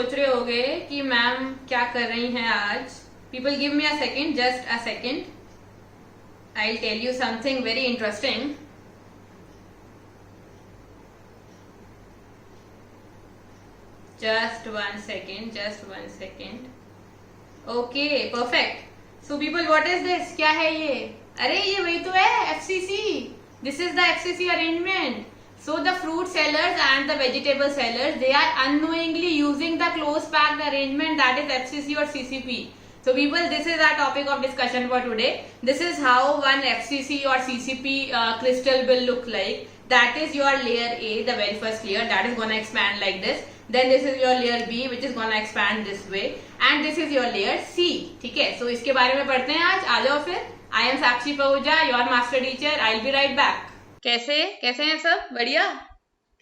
सोच रहे होगे कि मैम क्या कर रही हैं आज. People give me a second, just a second. I'll tell you something very interesting. Just 1 second, just 1 second. Okay, perfect. So people, what is this? क्या है ये? अरे ये वही तो है FCC. This is the FCC arrangement. So the fruit sellers and the vegetable sellers, they are unknowingly using the close packed arrangement, that is FCC or CCP. So people, this is our topic of discussion for today. This is how one FCC or CCP crystal will look like. That is your layer A, the very first layer, that is gonna expand like this. Then this is your layer B, which is gonna expand this way, and this is your layer C. ठीक है, so इसके बारे में पढ़ते हैं आज. आ जाओ फिर. I am Sakshi Pahuja, your master teacher. I'll be right back. कैसे कैसे हैं सब? बढ़िया?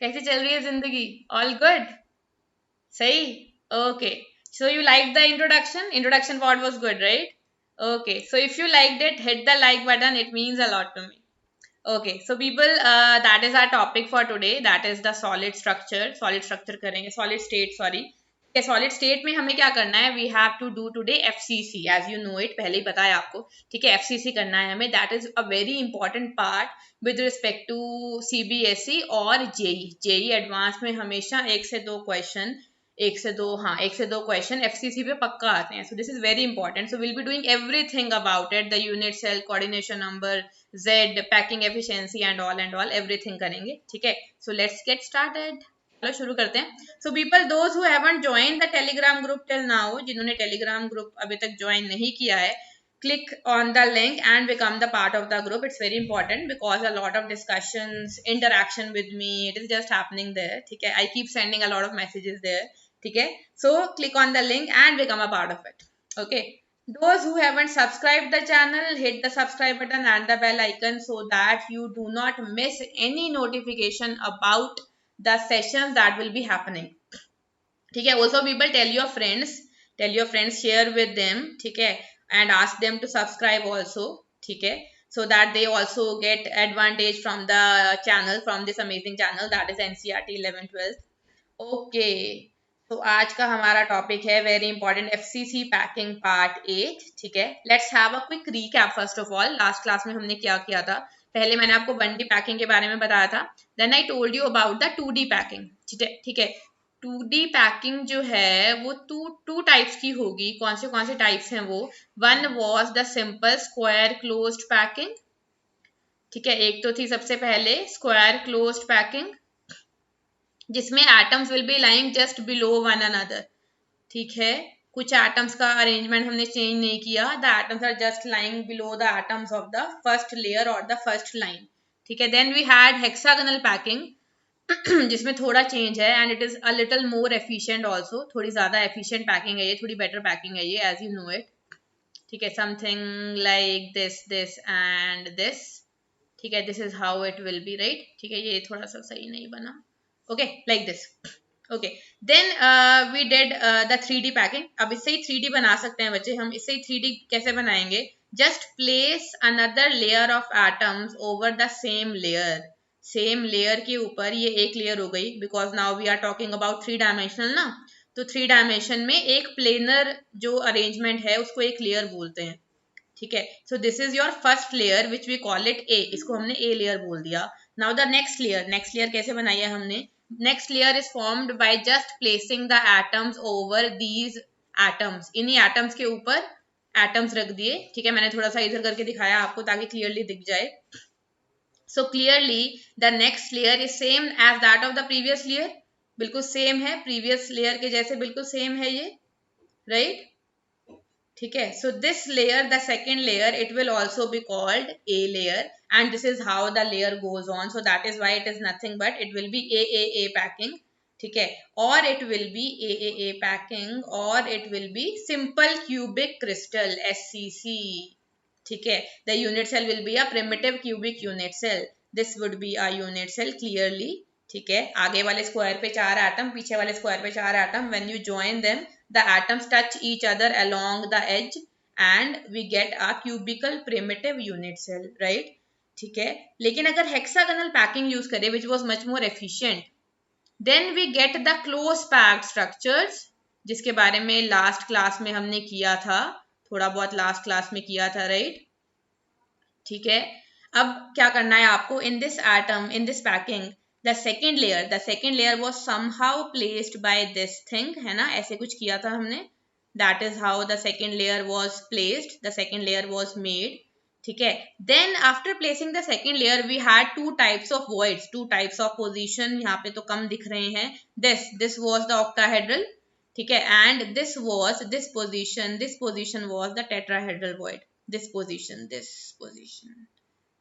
कैसे चल रही है जिंदगी? All good? सही? Okay. So you liked the introduction? Introduction part was good, right? Okay. So if you liked it, hit the like button. It means a lot to me. Okay. So people, that is our topic for today. That is the solid structure. Solid structure करेंगे. Solid state, sorry. Solid state में हमें क्या करना है? We have to do today FCC, as you know it, पहले ही पता है आपको. ठीक है, FCC करना है हमें. That is a very important part with respect to CBSE और जेई एडवांस में हमेशा एक से दो क्वेश्चन FCC पे पक्का आते हैं. So this is very important. So will be doing everything about it, the unit cell, coordination number, Z, packing efficiency and all everything करेंगे. ठीक है, सो लेट्स गेट स्टार्टेड. चलो शुरू करते हैं. So people, those who haven't joined the Telegram group till now, जिन्होंने Telegram group अभी तक ज्वाइन नहीं किया है, click on the link and become the part of the group. It's very important because a lot of discussions, interaction with me, it is just happening there. ठीक है, I keep sending a lot of messages there. ठीक है, so click on the link and become a part of it. Okay, those who haven't subscribed the channel, hit the subscribe button and the bell icon so that you do not miss any notification about the sessions that will be happening. ठीक है, also people, tell your friends, share with them. ठीक है, and ask them to subscribe also. ठीक है, so that they also get advantage from the channel, from this amazing channel, that is NCERT 11th-12th. okay, तो आज का हमारा topic है very important, FCC packing part 8. ठीक है, let's have a quick recap. First of all, last class में हमने क्या किया था? पहले मैंने आपको 1D पैकिंग के बारे में बताया था. Then I told you about the 2D packing. ठीक है, 2D पैकिंग जो है वो टू टाइप्स की होगी. कौन से टाइप्स हैं वो? One was the simple square closed packing. ठीक है, एक तो थी सबसे पहले स्क्वायर क्लोज्ड पैकिंग, जिसमें atoms will be lying just below one another. ठीक है, कुछ एटम्स का अरेंजमेंट हमने चेंज नहीं किया. The atoms are just lying below the atoms of the first layer और द फर्स्ट लाइन. ठीक है, then we had hexagonal packing, जिसमें थोड़ा चेंज है and it is a little more efficient also. थोड़ी ज्यादा एफिशिएंट पैकिंग है ये, थोड़ी बेटर पैकिंग है ये, एज यू नो इट. ठीक है, something like this and this. ठीक है, this is how it will be, right. ठीक है, ये थोड़ा सा सही नहीं बना. Okay, like this. Okay, then we did the 3D packing. अब इससे ही 3D बना सकते हैं बच्चे हम. इससे ही 3D कैसे बनाएंगे? Just place another layer of atoms over the same layer के ऊपर. ये एक लेयर हो गई, because now we are talking about 3 dimensional ना. तो 3 डायमेंशन में एक प्लेनर जो अरेंजमेंट है उसको एक लेयर बोलते हैं. ठीक है, so this is your first layer which we call it A. इसको हमने A लेयर बोल दिया. नाउ द नेक्स्ट लेयर कैसे बनाई है हमने? Next layer is formed by just placing the atoms over these atoms. इन्हीं एटम्स के ऊपर एटम्स रख दिए. ठीक है, मैंने थोड़ा सा इधर करके दिखाया आपको ताकि क्लियरली दिख जाए. So clearly the next layer is same as that of the previous layer. बिल्कुल सेम है, प्रीवियस लेयर के जैसे बिल्कुल सेम है ये, राइट. ठीक है, so this layer, the second layer, it will also be called A layer, and this is how the layer goes on. So that is why it is nothing but it will be AAA packing. ठीक है, or it will be AAA packing, or it will be simple cubic crystal, SCC. ठीक है, the unit cell will be a primitive cubic unit cell. This would be a unit cell clearly. ठीक है, आगे वाले square पे 4 atom, पीछे वाले square पे 4 atom. when you join them, the atoms touch each other along the edge and we get a cubical primitive unit cell, right. ठीक है, लेकिन अगर hexagonal packing यूज करें which was much more efficient, then we get the close packed structures जिसके बारे में last class में हमने किया था, थोड़ा बहुत लास्ट क्लास में किया था, राइट? ठीक है, अब क्या करना है आपको, in this atom, in this packing, the second layer was somehow placed by this thing, है ना, ऐसे कुछ किया था हमने. That is how the second layer was placed, the second layer was made. ठीक है, then after placing the second layer we had two types of voids, two types of position, यहाँ पे तो कम दिख रहे हैं. This was the octahedral. ठीक है, and this position was the tetrahedral void. This position.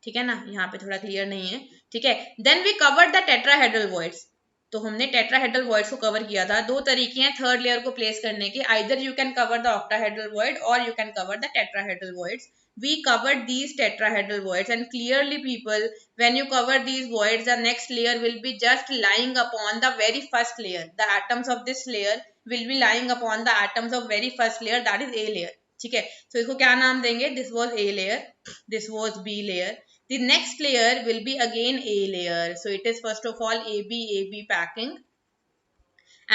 ठीक है ना, यहाँ पे थोड़ा क्लियर नहीं है. ठीक है, then we covered the tetrahedral voids. तो हमने टेट्राहेड्रल वॉइड्स को कवर किया था. दो तरीके हैं थर्ड लेयर को प्लेस करने के, either you can cover the octahedral void और you can cover the tetrahedral voids. We covered these tetrahedral voids, and clearly people, when you cover these voids, the next layer will be just lying upon the very first layer. The atoms of this layer will be lying upon the atoms of very first layer, that is A layer. ठीक है, तो इसको क्या नाम देंगे, this was A layer, this was B layer. The next layer will be again A layer. So it is first of all AB packing.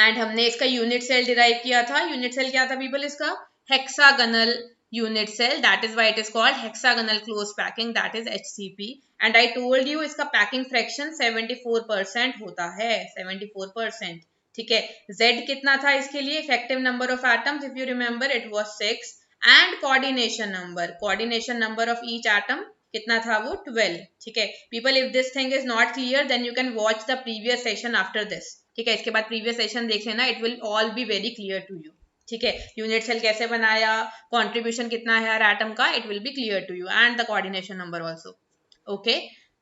And हमने इसका unit cell derive किया था. यूनिट सेल क्या था पीपल इसका, hexagonal unit cell, that is why it is called hexagonal close packing, that is HCP. And I told you इसका packing fraction 74% होता है, 74%. ठीक है, Z कितना था इसके लिए, effective number of atoms, if you remember it was 6. and coordination number of each atom कितना था वो 12. ठीक है people, if this thing is not clear then you can watch the previous session after this. ठीक है, इसके बाद previous session देख लेना, it will all be very clear to you. ठीक है, यूनिट सेल कैसे बनाया, कंट्रीब्यूशन कितना है हर एटम का, it will be clear to you, and the coordination number also. Okay,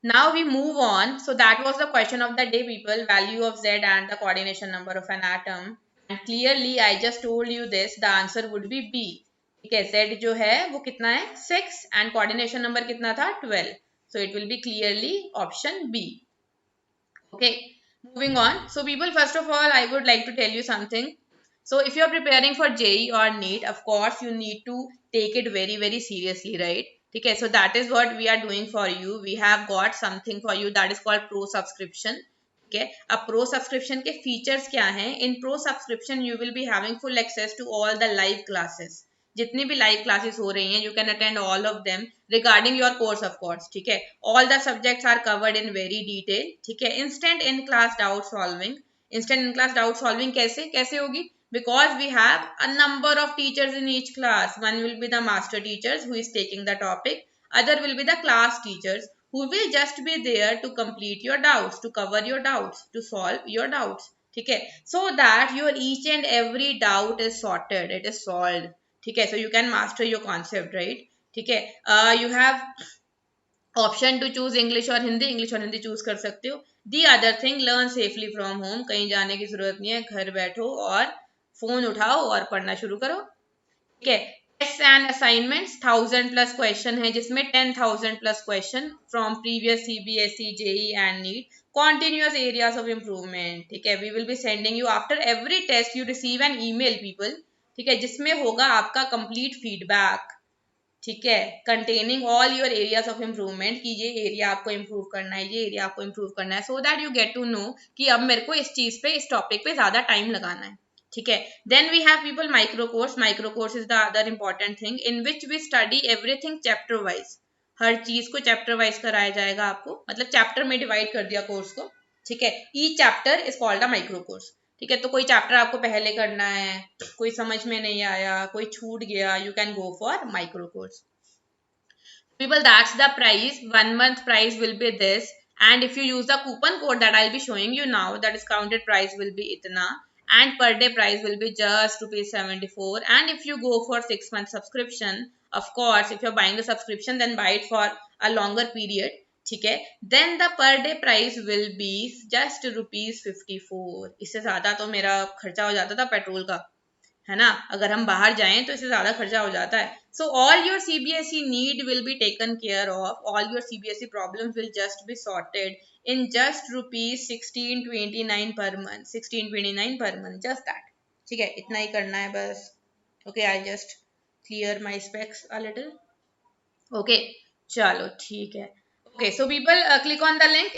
now we move on. So that was the question of the day people, value of Z and the coordination number of an atom. And clearly I just told you this, the answer would be B. ठीक है, Z जो है वो कितना है 6 and coordination number कितना था 12. So it will be clearly option B. Okay, moving on. So people, first of all I would like to tell you something. So if you are preparing for JEE or NEET, of course you need to take it very very seriously, right? Okay, so that is what we are doing for you. We have got something for you that is called Pro subscription. Okay, अब Pro subscription के features क्या हैं? In Pro subscription you will be having full access to all the live classes. जितनी भी live classes हो रही हैं, you can attend all of them regarding your course, of course. ठीक है, all the subjects are covered in very detail. ठीक है, instant in class doubt solving. instant in class doubt solving कैसे होगी? Because we have a number of teachers in each class. One will be the master teachers who is taking the topic. Other will be the class teachers who will just be there to complete your doubts, to cover your doubts, to solve your doubts. ठीक है, so that your each and every doubt is sorted, it is solved. ठीक है, so you can master your concept, right? ठीक है, you have option to choose English और Hindi choose कर सकते हो. The other thing, learn safely from home. कहीं जाने की जरूरत नहीं है, घर बैठो और फोन उठाओ और पढ़ना शुरू करो. ठीक है, टेस्ट एंड असाइनमेंट्स 1000+ क्वेश्चन है, जिसमें 10,000+ question from previous CBSE, JEE and NEET. Continuous areas of improvement. ठीक है, we will be sending you after every test, you receive an email people. ठीक है, जिसमें होगा आपका कंप्लीट फीडबैक. ठीक है, containing all your areas of improvement, कि ये एरिया आपको इम्प्रूव करना है, ये एरिया आपको इम्प्रूव करना है, so that you get to know कि अब मेरे को इस चीज पे, इस टॉपिक पे ज्यादा टाइम लगाना है. ठीक है, then we have people micro course is the other important thing in which we study everything chapter wise. हर चीज को चैप्टर वाइज कराया जाएगा आपको, मतलब चैप्टर में डिवाइड कर दिया कोर्स को. ठीक है, each chapter is called a micro course. ठीक है, तो कोई चैप्टर आपको पहले करना है, कोई समझ में नहीं आया, कोई छूट गया, you can go for micro course. People, that's the price. 1 month price will be this, and if you use the coupon code that I'll be showing you now, the discounted price will be itna, and per day price will be just ₹74. And if you go for 6 month subscription, of course if you're buying the subscription, then buy it for a longer period. ठीक है, then the per day price will be just ₹54. इससे ज्यादा तो मेरा खर्चा हो जाता था पेट्रोल का, है ना, अगर हम बाहर जाएं तो इससे ज्यादा खर्चा हो जाता है. So all your CBSE need will be taken care of, all your CBSE problems will just be sorted in just ₹1629 per month. 1629 per month, just that. ठीक है, इतना ही करना है बस. Okay, I just clear my specs a little. Okay, चलो ठीक है. Okay, so people, click on the link.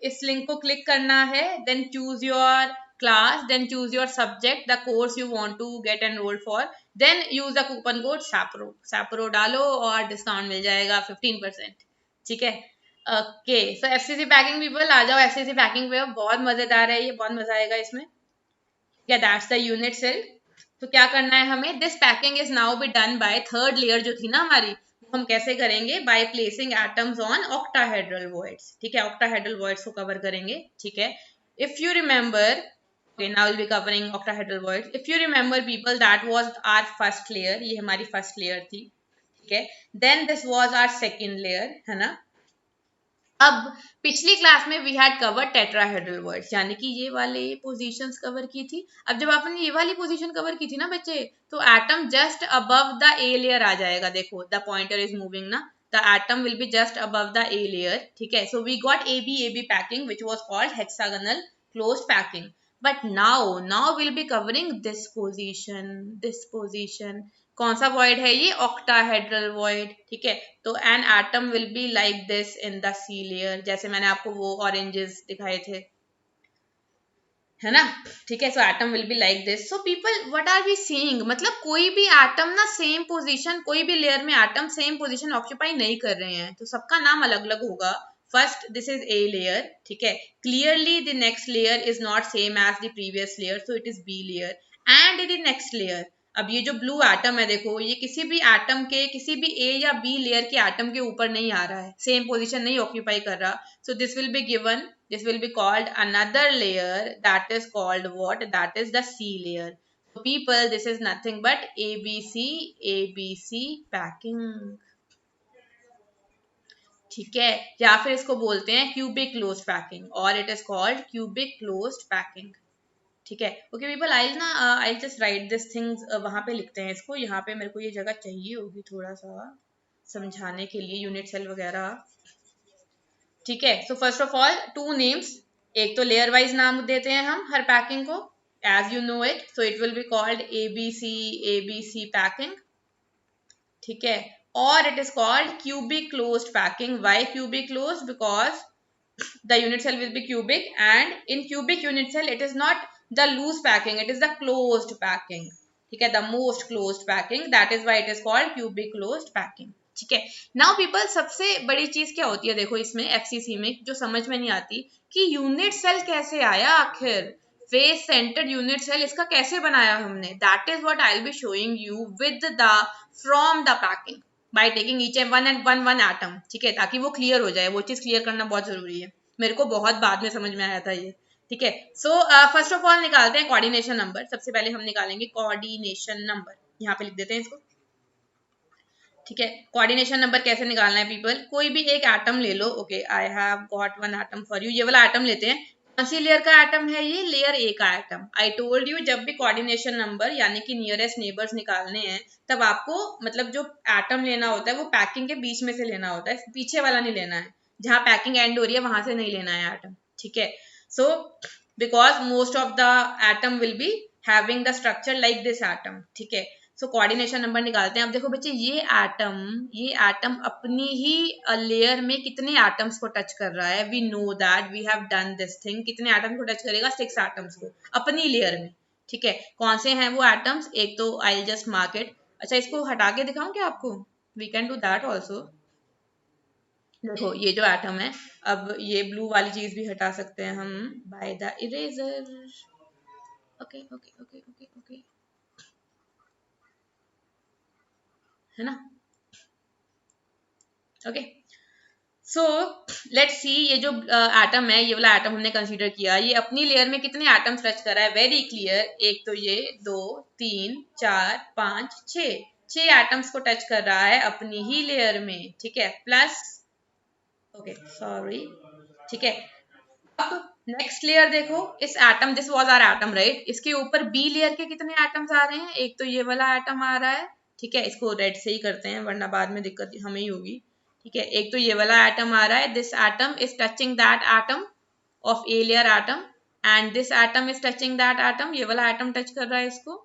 इस लिंक को क्लिक करना है, then choose your class, then choose your subject, the course you want to get enrolled for, then use the coupon code SAPRO डालो और discount मिल जाएगा 15%, ठीक है। Okay, सो FCC packing people आ जाओ एफसीसी पैकिंग पे, बहुत मजेदार है ये, बहुत मजा आएगा इसमें। या दैट्स द यूनिट सेल। तो क्या करना है हमें, this packing is now be done by third layer जो थी ना हमारी, हम कैसे करेंगे, by placing atoms on octahedral voids, ठीक है, ऑक्टाहेड्रल वॉइड्स को कवर करेंगे, ठीक है। If you remember, okay, now we'll be covering octahedral voids. If you remember people, that was our first layer, ये हमारी first layer थी, ठीक है। then this was our second layer, है ना। अब पिछली क्लास में we had cover tetrahedral voids, यानी कि ये वाले पोजीशंस कवर की थी। अब जब आपने ये वाली पोजीशन कवर की थी ना बच्चे, तो atom just above the A layer आ जाएगा, देखो द पॉइंटर इज मूविंग ना, the atom will be just above the A layer, ठीक है। So we got A B packing which was called hexagonal closed packing, but now will be covering this position. कौन सा void है ये, octahedral void, ठीक है। तो an atom will be like this in the C layer, जैसे मैंने आपको वो ऑरेंजेस दिखाए थे, है ना, ठीक है। So atom will be like this. So people what are we seeing, मतलब कोई भी एटम ना सेम पोजीशन, कोई भी लेयर में एटम सेम पोजीशन ऑक्यूपाई नहीं कर रहे हैं, तो सबका नाम अलग अलग होगा। First this is A layer, ठीक है, clearly the next layer is not same as the previous layer, so it is B layer. And the next layer, अब ये जो ब्लू एटम है देखो, ये किसी भी एटम के, किसी भी ए या बी लेयर के एटम के ऊपर नहीं आ रहा है, सेम पोजीशन नहीं ऑक्यूपाई कर रहा, सो this will be given, this will be called another layer, that is called what, that is the C layer. So people, this is nothing but ABC packing, ठीक है, या फिर इसको बोलते हैं cubic closed packing, और it is called cubic closed packing, ठीक है। Okay people, I just right this things, वहां पे लिखते हैं इसको, यहाँ पे मेरे को ये जगह चाहिए होगी थोड़ा सा समझाने के लिए, यूनिट सेल वगैरह, ठीक है। So first of all two names, एक तो लेयर वाइज नाम देते हैं हम हर पैकिंग को, as you know it, so it will be called ABC packing, ठीक है। और it is called cubic closed packing. Why cubic closed, because the unit cell will be cubic, and in cubic unit cell it is not the loose packing, it is the closed packing, ठीक है, the most closed packing, that is why it is called cubic closed packing, ठीक है। Now people, सबसे बड़ी चीज क्या होती है देखो इसमें एफसीसी में, जो समझ में नहीं आती कि यूनिट सेल कैसे आया आखिर, फेस सेंटर्ड यूनिट सेल इसका कैसे बनाया हमने, that is what I will be showing you with the from the packing by taking each and one atom, ठीक है, ताकि वो क्लियर हो जाए, वो चीज क्लियर करना बहुत जरूरी है, मेरे को बहुत बाद में समझ में आया था ये, ठीक है। सो फर्स्ट ऑफ ऑल निकालते हैं कोऑर्डिनेशन नंबर। सबसे पहले हम निकालेंगे कोऑर्डिनेशन नंबर, यहाँ पे लिख देते हैं इसको, ठीक है। कोऑर्डिनेशन नंबर कैसे निकालना है पीपल, कोई भी एक एटम ले लो, okay, I have got one atom for you, ये वाला एटम लेते हैं, कौन सी लेयर का एटम है ये, लेयर ए का एटम। आई टोल्ड यू, जब भी कोऑर्डिनेशन नंबर यानी कि नियरेस्ट नेबर्स निकालने हैं, तब आपको मतलब जो एटम लेना होता है वो पैकिंग के बीच में से लेना होता है, पीछे वाला नहीं लेना है, जहां पैकिंग एंड हो रही है वहां से नहीं लेना है एटम, ठीक है। So because most of the atom will be having the structure like this atom, ठीक है। सो कोऑर्डिनेशन नंबर निकालते हैं। अब देखो बच्चे, ये एटम अपनी ही लेयर में कितने एटम्स को टच कर रहा है, we know that, we have done this thing, कितने एटम्स को टच करेगा, 6 एटम्स को अपनी लेयर में, ठीक है। कौन से हैं वो एटम्स, एक तो आई जस्ट मार्क इट, अच्छा इसको हटा के दिखाऊं क्या आपको, we can do that also. देखो ये जो एटम है, अब ये ब्लू वाली चीज भी हटा सकते हैं हम by the eraser, okay okay okay okay okay, है ना, ओके। सो लेट्स सी, ये जो एटम है, ये वाला एटम हमने कंसीडर किया, ये अपनी लेयर में कितने एटम्स टच कर रहा है, वेरी क्लियर, एक तो ये, 2 3 4 5 6 एटम्स को टच कर रहा है अपनी ही लेयर में, ठीक है, प्लस, ओके सॉरी, ठीक है। अब नेक्स्ट लेयर देखो, इस atom, this was our atom right, इसके ऊपर बी लेयर के कितने एटम्स आ रहे हैं, एक तो ये वाला एटम आ रहा है, ठीक है, इसको रेड से ही करते हैं वरना बाद में दिक्कत हमें ही होगी, ठीक है। एक तो ये वाला एटम आ रहा है, this atom is touching that atom of A layer atom, and this atom is touching that atom, ये वाला एटम टच कर रहा है इसको,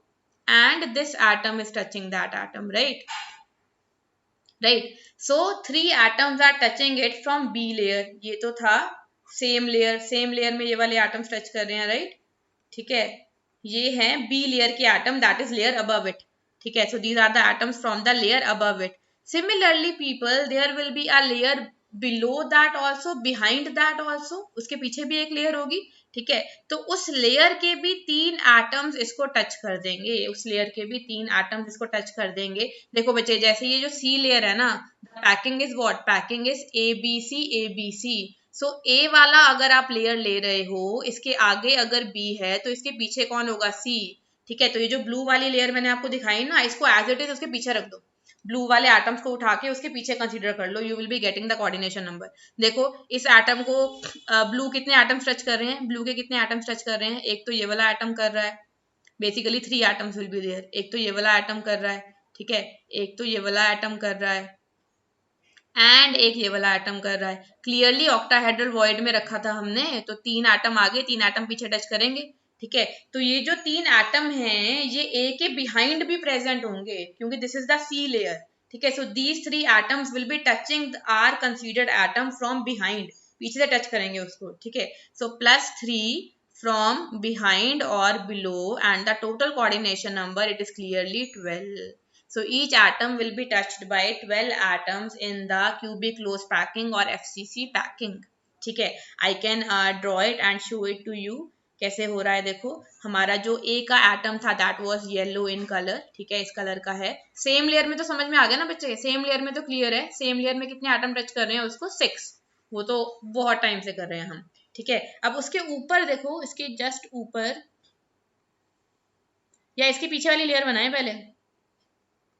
and this atom is touching that atom, right right. So 3 atoms are touching it from B layer, ये तो था same layer में ये वाले एटम्स टच कर रहे हैं, राइट। ठीक है, ये है बी लेयर के atom, that is layer above it, ठीक है। So these are the atoms from the layer above it. Similarly people, there will be a layer below that also, behind that also, उसके पीछे भी एक layer होगी, ठीक है। तो उस लेयर के भी 3 एटम्स इसको टच कर देंगे, उस लेयर के भी 3 एटम्स इसको टच कर देंगे। देखो बच्चे, जैसे ये जो सी लेयर है ना, packing is what, packing is ABC। सो ए वाला अगर आप लेयर ले रहे हो, इसके आगे अगर बी है तो इसके पीछे कौन होगा, सी, ठीक है। तो ये जो ब्लू वाली लेयर मैंने आपको दिखाई ना, इसको एज इट इज उसके पीछे रख दो, ब्लू वाले एटम्स को उठा के उसके पीछे कंसीडर कर लो, you will be getting the coordination number. देखो इस एटम को ब्लू कितने एटम्स टच कर रहे हैं, ब्लू के कितने एटम्स टच कर रहे हैं, एक तो ये वाला एटम कर रहा है, basically 3 atoms will be there, एक तो ये वाला एटम कर रहा है, ठीक है, एक तो ये वाला एटम कर रहा है, एंड एक ये वाला एटम कर रहा है। क्लियरली ऑक्टाहेड्रल वॉइड में रखा था हमने, तो 3 एटम आगे 3 एटम पीछे टच करेंगे, ठीक है। तो ये जो 3 एटम हैं ये ए के बिहाइंड भी प्रेजेंट होंगे, क्योंकि this is the C layer, ठीक है। So these 3 atoms will be touching or considered atom from behind, पीछे से टच करेंगे उसको, ठीक है। सो +3 फ्रॉम बिहाइंड और below, and the total coordination number it is clearly 12. So each atom will be touched by 12 atoms in the cubic close packing or FCC packing. ठीक है, I can draw it and show it to you. कैसे हो रहा है देखो, हमारा जो A का एटम था that was yellow in colour, ठीक है, इस कलर का है। सेम लेयर में तो समझ में आ गया ना बच्चे, सेम लेयर में तो क्लियर है, सेम लेयर में कितने एटम टच कर रहे हैं उसको, 6, वो तो बहुत टाइम से कर रहे हैं हम, ठीक है। अब उसके ऊपर देखो, इसके जस्ट ऊपर, या इसके पीछे वाली लेयर बनाए पहले,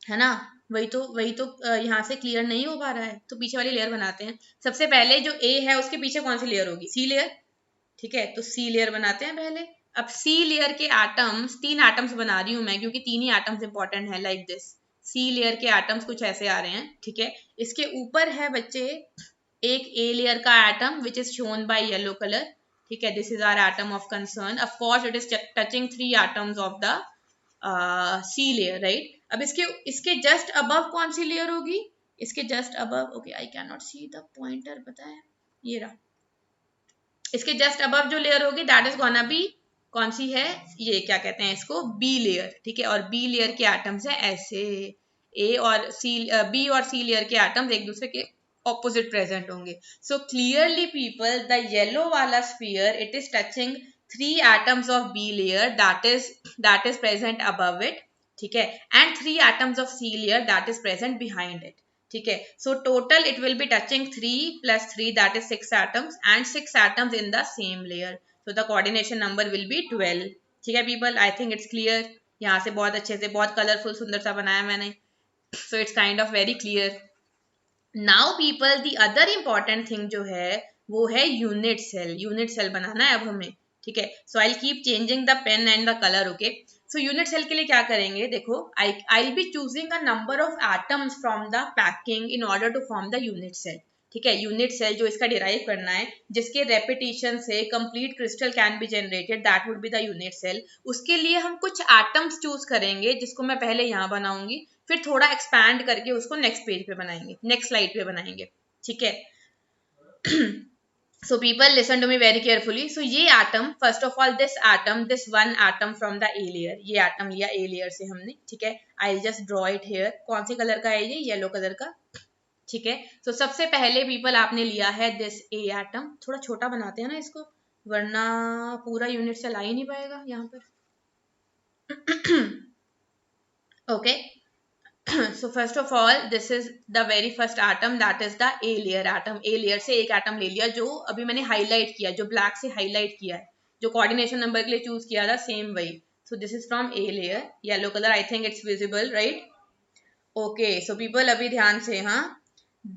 है ना, वही तो यहाँ से क्लियर नहीं हो पा रहा है, तो पीछे वाली लेयर बनाते हैं। सबसे पहले जो ए है उसके पीछे कौन सी लेयर होगी, सी लेयर, ठीक है। तो सी लेयर बनाते हैं पहले। अब सी लेयर के एटम्स, 3 एटम्स बना रही हूं मैं, क्योंकि 3 ही एटम्स इंपॉर्टेंट है, लाइक दिस। सी लेयर के एटम्स कुछ ऐसे आ रहे हैं, ठीक है। इसके ऊपर है बच्चे एक ए लेयर का atom which is shown by yellow colour, ठीक है, this is our atom of concern. Of course it is touching 3 atoms of the C layer, right. अब इसके जस्ट अबव कौन सी लेयर होगी, इसके just above, okay I can not see the pointer, पता है ये रहा, इसके जस्ट अबव जो लेयर होगी दैट इज गोना बी, कौन सी है ये, क्या कहते हैं इसको, बी लेयर, ठीक है। और बी लेयर के एटम्स है ऐसे, ए और सी, बी और सी लेयर के एटम्स एक दूसरे के ऑपोजिट प्रेजेंट होंगे। So clearly people, the yellow वाला sphere it is touching 3 atoms of B layer that is present above it, ठीक है, and 3 atoms of C layer that is present behind it, ठीक है। So total it will be touching 3 plus 3 that is 6 atoms and 6 atoms in the same layer. So the coordination number will be 12, ठीक है people, I think it's clear। यहाँ से बहुत अच्छे से, बहुत कलरफुल सुंदर सा बनाया मैंने, so it's kind of very clear. Now people, the other important thing जो है वो है यूनिट सेल, यूनिट सेल बनाना है अब हमें, ठीक है। So I keep changing the pen and the colour, okay. So unit cell के लिए क्या करेंगे, देखो I will be choosing a number of atoms from the packing in order to form the unit cell, ठीक है। Unit cell जो इसका derive करना है, जिसके रेपिटेशन से complete crystal can be generated, that would be the unit cell. उसके लिए हम कुछ एटम्स चूज करेंगे, जिसको मैं पहले यहाँ बनाऊंगी, फिर थोड़ा एक्सपैंड करके उसको नेक्स्ट पेज पे बनाएंगे, नेक्स्ट स्लाइड पे बनाएंगे, ठीक है। So people listen to me very carefully. So ये atom, first of all this atom, this one atom from the A layer, ये atom लिया A layer से हमने, ठीक है। I'll just draw it here. कौन सी कलर का है ये, येलो कलर का, ठीक है। So सबसे पहले people आपने लिया है this A atom, थोड़ा छोटा बनाते हैं ना इसको, वरना पूरा यूनिट सेल आ ही नहीं पाएगा यहाँ पर, okay. So first of all this is the very first atom, that is the A layer atom। A layer से एक atom ले लिया, जो अभी मैंने हाईलाइट किया, जो ब्लैक से हाईलाइट किया है, जो कोऑर्डिनेशन नंबर के लिए चूज किया था, सेम वही। So this is from A layer, yellow colour, I think it's visible, right? Okay, so people अभी ध्यान से, हाँ।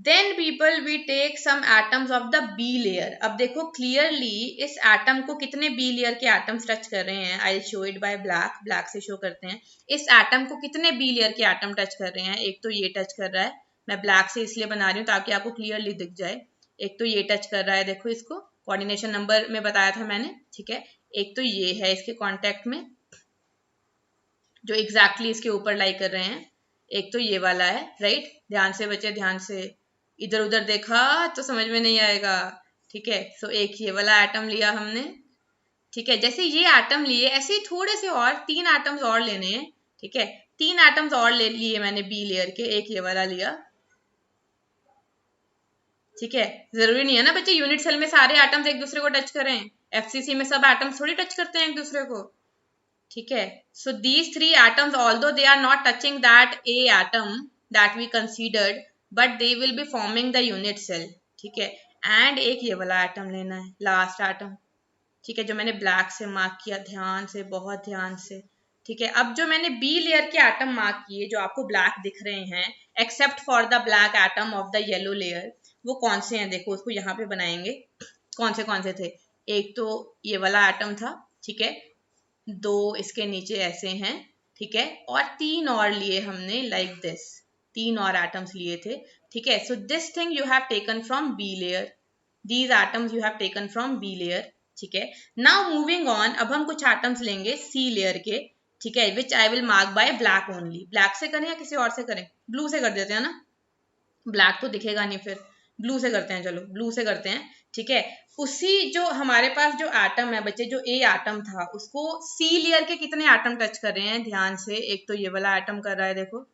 Then people we take some atoms of the B layer। अब देखो क्लियरली इस एटम को कितने B layer के एटम्स टच कर रहे हैं, I'll show it by black, black से शो करते हैं। इस एटम को कितने B layer के एटम टच कर रहे हैं, एक तो ये टच कर रहा है, मैं ब्लैक से इसलिए बना रही हूँ ताकि आपको क्लियरली दिख जाए, एक तो ये टच कर रहा है, देखो इसको कोऑर्डिनेशन नंबर में बताया था मैंने, ठीक है। एक तो ये है इसके कॉन्टेक्ट में, जो एग्जैक्टली इसके ऊपर लाई कर रहे हैं, एक तो ये वाला है, राइट। ध्यान से बच्चे, ध्यान से, इधर उधर देखा तो समझ में नहीं आएगा, ठीक है। सो एक ये वाला एटम लिया हमने, ठीक है, जैसे ये एटम लिए ऐसे ही थोड़े से और 3 एटम्स और लेने हैं। ठीक है, 3 एटम्स और ले लिए मैंने बी लेयर के, एक ये वाला लिया। ठीक है, जरूरी नहीं है ना बच्चे यूनिट सेल में सारे एटम्स एक दूसरे को टच करें, एफसीसी में सब एटम्स थोड़ी टच करते हैं एक दूसरे को। ठीक है, so these 3 atoms although they are not touching that A atom that we considered, but they will be forming the unit cell. ठीक है, एंड एक ये वाला एटम लेना है, लास्ट एटम। ठीक है, जो मैंने ब्लैक से मार्क किया, ध्यान से, बहुत ध्यान से। ठीक है, अब जो मैंने बी लेयर के एटम मार्क किए जो आपको ब्लैक दिख रहे हैं, except for the black atom of the yellow layer, वो कौन से हैं देखो, उसको यहाँ पे बनाएंगे। कौन से थे, एक तो ये वाला एटम था। ठीक है, 2 इसके नीचे ऐसे हैं। ठीक है, और 3 और लिए हमने लाइक दिस, 3 और एटम्स लिए थे। ठीक है, so this thing you have taken from B layer, these atoms you have taken from B layer. ठीक है, नाउ मूविंग ऑन, अब हम कुछ एटम्स लेंगे सी लेयर के। ठीक है, which I will mark by black only. Black से करें या किसी और से करें, ब्लू से कर देते हैं ना, ब्लैक तो दिखेगा नहीं, फिर ब्लू से करते हैं, चलो ब्लू से करते हैं। ठीक है, उसी जो हमारे पास जो एटम है बच्चे, जो ए एटम था, उसको सी लेयर के कितने एटम टच कर रहे हैं ध्यान से, एक तो ये वाला एटम कर रहा है देखो।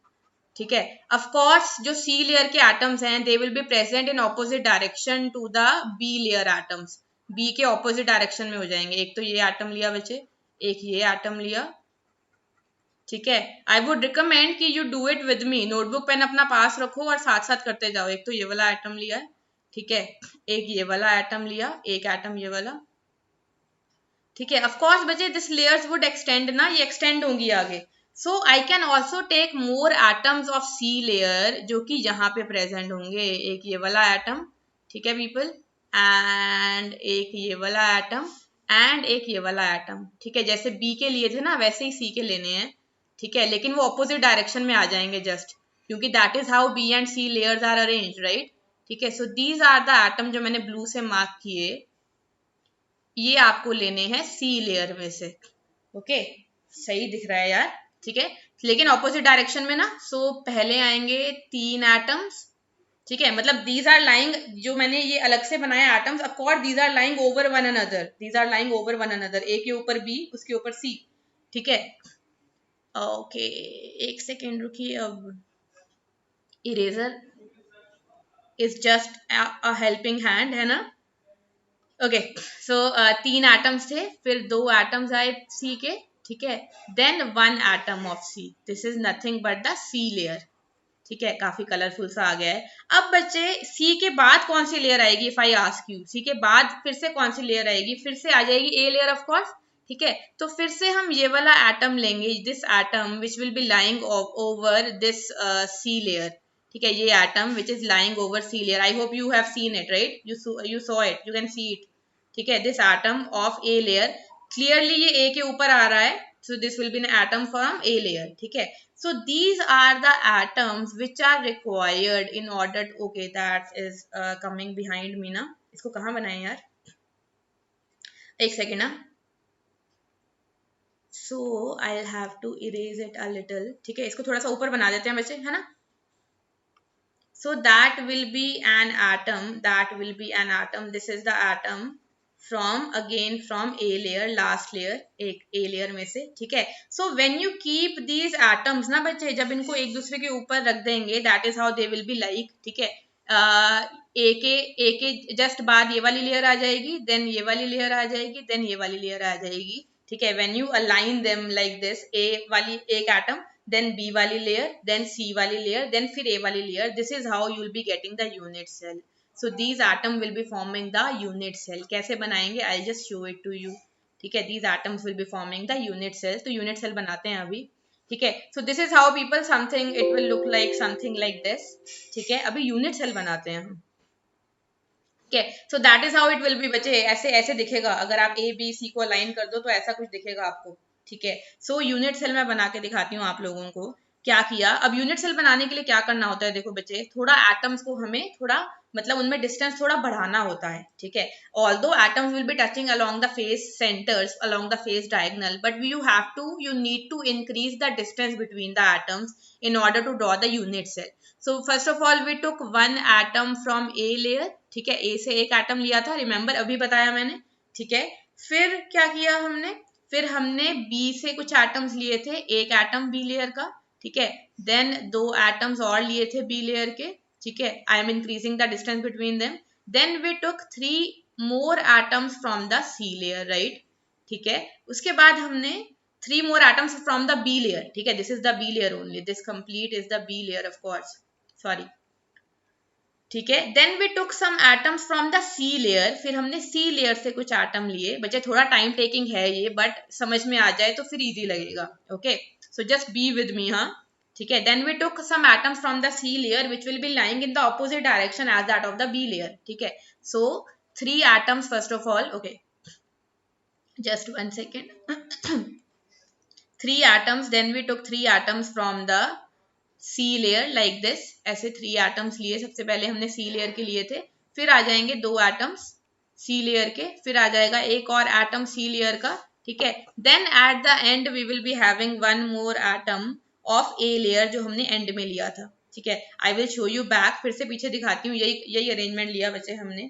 ठीक है, ऑफ कोर्स जो सी लेयर के एटम्स हैं they will be present in opposite direction to the B layer atoms, B के ऑपोजिट डायरेक्शन में हो जाएंगे। एक तो ये एटम लिया बच्चे, एक ये एटम लिया। ठीक है, आई वुड रिकमेंड कि you do it with me, notebook pen अपना पास रखो और साथ साथ करते जाओ। एक तो ये वाला एटम लिया है। ठीक है, एक ये वाला एटम लिया, एक एटम ये वाला। ठीक है, ऑफ कोर्स बच्चे दिस लेयर्स वुड एक्सटेंड ना, ये एक्सटेंड होंगी आगे। So I can also take more atoms of C layer जो कि यहाँ पे प्रेजेंट होंगे, एक ये वाला एटम। ठीक है पीपल, एंड एक ये वाला एटम, एंड एक ये वाला एटम। ठीक है, जैसे बी के लिए थे ना वैसे ही सी के लेने हैं। ठीक है, लेकिन वो ऑपोजिट डायरेक्शन में आ जाएंगे जस्ट, क्योंकि that is how B and C layers are arrange, right. ठीक है, so these are the atom जो मैंने ब्लू से मार्क किए, ये आपको लेने हैं सी लेयर में से। ओके, सही दिख रहा है यार। ठीक है, लेकिन ऑपोजिट डायरेक्शन में ना। सो पहले आएंगे 3 एटम्स। ठीक है, मतलब दीज आर लाइंग, जो मैंने ये अलग से बनाया atoms, of course these are lying over one another, these are lying over one another, A के ऊपर बी, उसके ऊपर सी। ठीक है, ओके, एक सेकेंड रुकिए, अब eraser is just a helping hand, है ना। ओके, सो 3 एटम्स थे, फिर 2 एटम्स आए सी के। ठीक है, then 1 atom of C, this is nothing but the C layer. ठीक है, काफी कलरफुल सा आ गया है। अब बच्चे सी के बाद कौन सी लेयर आएगी, इफ आई आस्क यू, सी के बाद फिर से कौन सी लेयर आएगी, फिर से आ जाएगी ए लेयर ऑफ कोर्स। ठीक है, तो फिर से हम ये वाला एटम लेंगे, this atom which will be lying over this C layer. ठीक है, ये atom which is lying over C layer, I hope you have seen it, right, you saw it, you can see it. ठीक है, this atom of A layer, clearly ये A के ऊपर आ रहा है, so this will be an atom from A layer. ठीक है, so these are the atoms which are required in order to, okay that is coming behind me ना, इसको कहाँ बनाए यार, एक सेकेंड ना। so I'll have to erase it a little. ठीक है, इसको थोड़ा सा ऊपर बना देते हैं बच्चे, है ना। so that will be an atom, that will be an atom, this is the atom from again from A layer, last layer, एक A layer में से। ठीक है, so when you keep these atoms ना बच्चे, जब इनको एक दूसरे के ऊपर रख देंगे, that is how they will be like। ठीक है, ए के जस्ट बाद ये वाली लेयर आ जाएगी, देन ये वाली लेयर आ जाएगी, देन ये वाली लेयर आ जाएगी। ठीक है, when you align them like this, A वाली एक एटम, then B वाली layer, then C वाली layer, then फिर A वाली layer, this is how you will be getting the unit cell. So these atom will be forming the unit cell. कैसे बनाएंगे, I'll just show it to you. ठीक है, these atoms will be forming the unit cell. तो unit cell बनाते हैं अभी। ठीक है, so this is how people, something it will look like something like this. ठीक है, अभी unit cell बनाते हैं हम। ठीक है, so that is how it will be बच्चे, ऐसे ऐसे दिखेगा, अगर आप A B C को अलाइन कर दो तो ऐसा कुछ दिखेगा आपको। ठीक है, सो यूनिट सेल मैं बना के दिखाती हूँ आप लोगों को क्या किया। अब यूनिट सेल बनाने के लिए क्या करना होता है, देखो बच्चे, थोड़ा एटम्स को हमें थोड़ा, मतलब उनमें डिस्टेंस थोड़ा बढ़ाना होता है। ठीक है, although atoms will be touching along the face centres, along the face diagonal, but you need to increase the distance between the atoms in order to draw the unit cell. So first of all we took one atom from A layer। ठीक है, A से एक atom लिया था, remember अभी बताया मैंने। ठीक है, फिर क्या किया हमने, फिर हमने बी से कुछ एटम्स लिए थे, एक एटम बी लेयर का, ठीक है, देन 2 एटम्स और लिए थे बी लेयर के, ठीक है, I am increasing the distance between them, then we took 3 more atoms from the C layer, right, ठीक है, उसके बाद हमने 3 more atoms from the B layer, ठीक है, this is the B layer only, this complete is the B layer of course, sorry, ठीक है, then we took some atoms from the C layer, फिर हमने सी लेयर से कुछ atom लिए, बच्चे थोड़ा टाइम टेकिंग है ये, बट समझ में आ जाए तो फिर इजी लगेगा, okay, so just be with me, हाँ, ठीक है, then we took some atoms from the C layer which will be lying in the opposite direction as that of the B layer, ठीक है, सो 3 atoms first of all, okay, just 1 second 3 atoms, then we took 3 atoms from the C layer like this, ऐसे 3 atoms लिए, सबसे पहले हमने C layer के लिए थे, फिर आ जाएंगे 2 atoms C layer के, फिर आ जाएगा एक और atom C layer का, ठीक है, then at the end we will be having one more atom of A layer जो हमने end में लिया था, ठीक है, I will show you back, फिर से पीछे दिखाती हूँ, यही अरेंजमेंट लिया बच्चे हमने,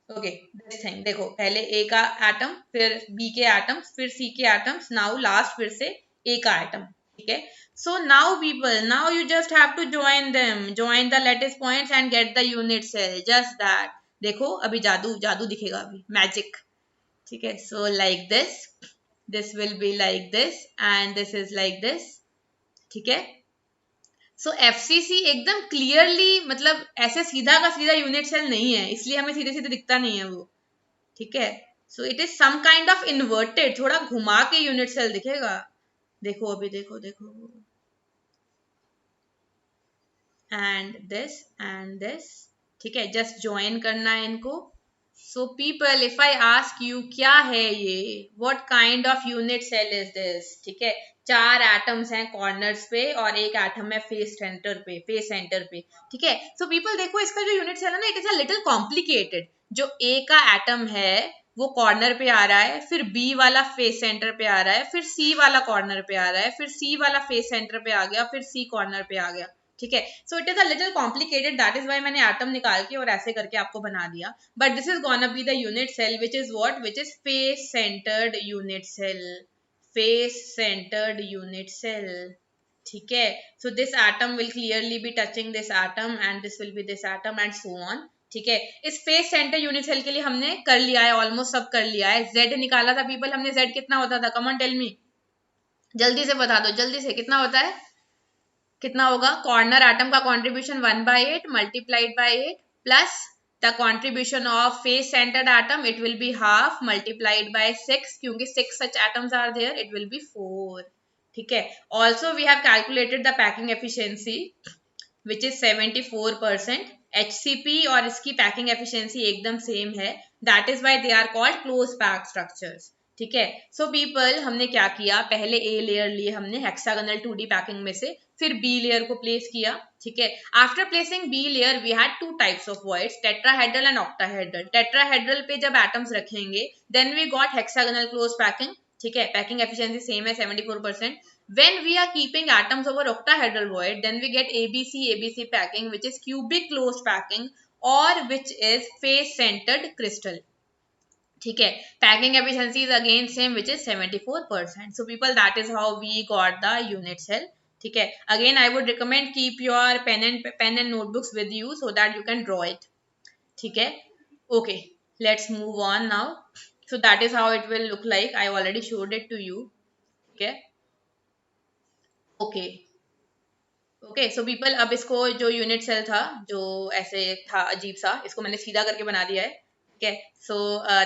ओके, दिस थिंग देखो, पहले ए का एटम, फिर बी के एटम्स, फिर सी के एटम्स, नाउ लास्ट फिर से ए का एटम, ठीक है, so now people, now you just have to join them, join the lattice points and get the unit cell, just that, देखो अभी जादू जादू दिखेगा, अभी मैजिक, ठीक है, so like this will be like this and this is like this, ठीक है, सो एफसीसी एकदम क्लियरली, मतलब ऐसे सीधा का सीधा यूनिट सेल नहीं है, इसलिए हमें सीधे सीधे दिखता नहीं है वो, ठीक है, so it is some kind of inverted, थोड़ा घुमा के यूनिट सेल दिखेगा, देखो अभी, देखो देखो, एंड दिस, ठीक है, जस्ट ज्वाइन करना है इनको, so people if I ask you क्या है ये, what kind of unit cell is this, ठीक है, 4 एटम्स हैं कॉर्नर्स पे और एक एटम है फेस सेंटर पे, ठीक है, सो पीपल देखो इसका जो यूनिट सेल है ना, it is a little complicated, जो ए का एटम है वो कॉर्नर पे आ रहा है, फिर बी वाला फेस सेंटर पे आ रहा है, फिर सी वाला कॉर्नर पे आ रहा है, फिर सी वाला फेस सेंटर पे आ गया, फिर सी कॉर्नर पे आ गया, ठीक है, so it is a little complicated, that is why मैंने एटम निकाल के और ऐसे करके आपको बना दिया, but this is gonna be the unit cell which is what, which is face centred unit cell, face centred unit cell, ठीक है, so this atom will clearly be touching this atom and this will be this atom and so on, ठीक है, इस face centre unit cell के लिए हमने कर लिया है, ऑलमोस्ट सब कर लिया है, जेड निकाला था पीपल हमने, जेड कितना होता था, कम ऑन टेल मी, जल्दी से बता दो, जल्दी से, कितना होता है, कितना होगा, कॉर्नर एटम का contribution 1/8 multiplied by 8 plus the contribution of face centred atom, it will be half multiplied by 6, क्योंकि 6 such atoms are there, it will be 4, ठीक है, also we have calculated the packing efficiency which is 74%, HCP और इसकी packing efficiency एकदम same है, that is why they are called close pack structures, ठीक है, so people हमने क्या किया, पहले ए लेयर लिए हमने हेक्सागोनल 2D पैकिंग में से, फिर बी लेयर को प्लेस किया, ठीक है, after placing B layer we had 2 types of voids, tetrahedral and octahedral, tetrahedral पे जब एटम्स रखेंगे then we got hexagonal close packing, ठीक है, पैकिंग एफिशिएंसी सेम है 74%, when we are keeping atoms over octahedral void then we get ABC packing which is cubic closed packing or which is face centered crystal, ठीक है, packing efficiency is again same which is 74%, so people that is how we got the unit cell, ठीक है, again I would recommend keep your pen and notebooks with you so that you can draw it, ठीक है, okay, let's move on now, so that is how it will look like, I already showed it to you, ठीक है, okay okay, so people अब इसको जो unit cell था जो ऐसे था अजीब सा, इसको मैंने सीधा करके बना दिया है, ठीक है, so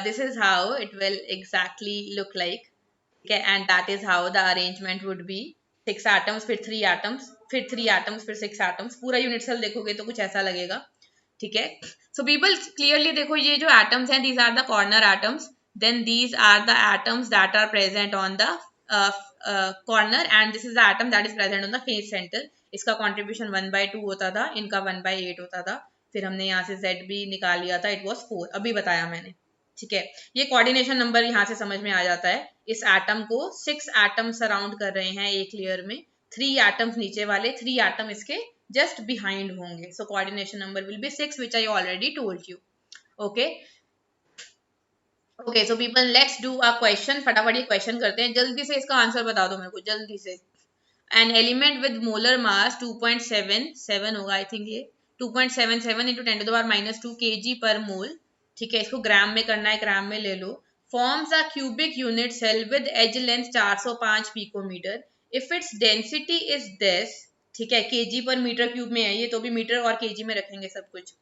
this is how it will exactly look like, ठीक है, and that is how the arrangement would be, 6 atoms, फिर 3 एटम्स, फिर 3 एटम्स, फिर 6 एटम्स, पूरा यूनिट सेल देखोगे तो कुछ ऐसा लगेगा, ठीक है, सो पीपल क्लियरली देखो ये जो एटम्स हैं these are the corner atoms, then these are the atoms that are present on the corner and this is the atom that is present on the face center, इसका contribution 1/2 होता था, इनका 1/8 होता था, फिर हमने यहाँ से Z भी निकाल लिया था, it was 4, अभी बताया मैंने, ठीक है, ये कोऑर्डिनेशन नंबर यहाँ से समझ में आ जाता है, इस एटम को 6 एटम सराउंड कर रहे हैं एक लेयर में, 3 एटम्स नीचे वाले, 3 एटम इसके जस्ट बिहाइंड होंगे, so coordination number will be 6 which I already told you, okay, okay so people let's do a question, फटाफट ये क्वेश्चन करते हैं, जल्दी से इसका आंसर बता दो मेरे को जल्दी से। An element with molar mass 2.77 होगा आई थिंक, ये 2.77 into 10 to the power -2 kg पर मोल, ठीक है, इसको ग्राम में करना है, ग्राम में ले लो। Forms a cubic unit cell with edge length 405 picometre if its density is this, ठीक है, केजी पर मीटर क्यूब में है ये, तो भी मीटर और केजी में रखेंगे सब कुछ।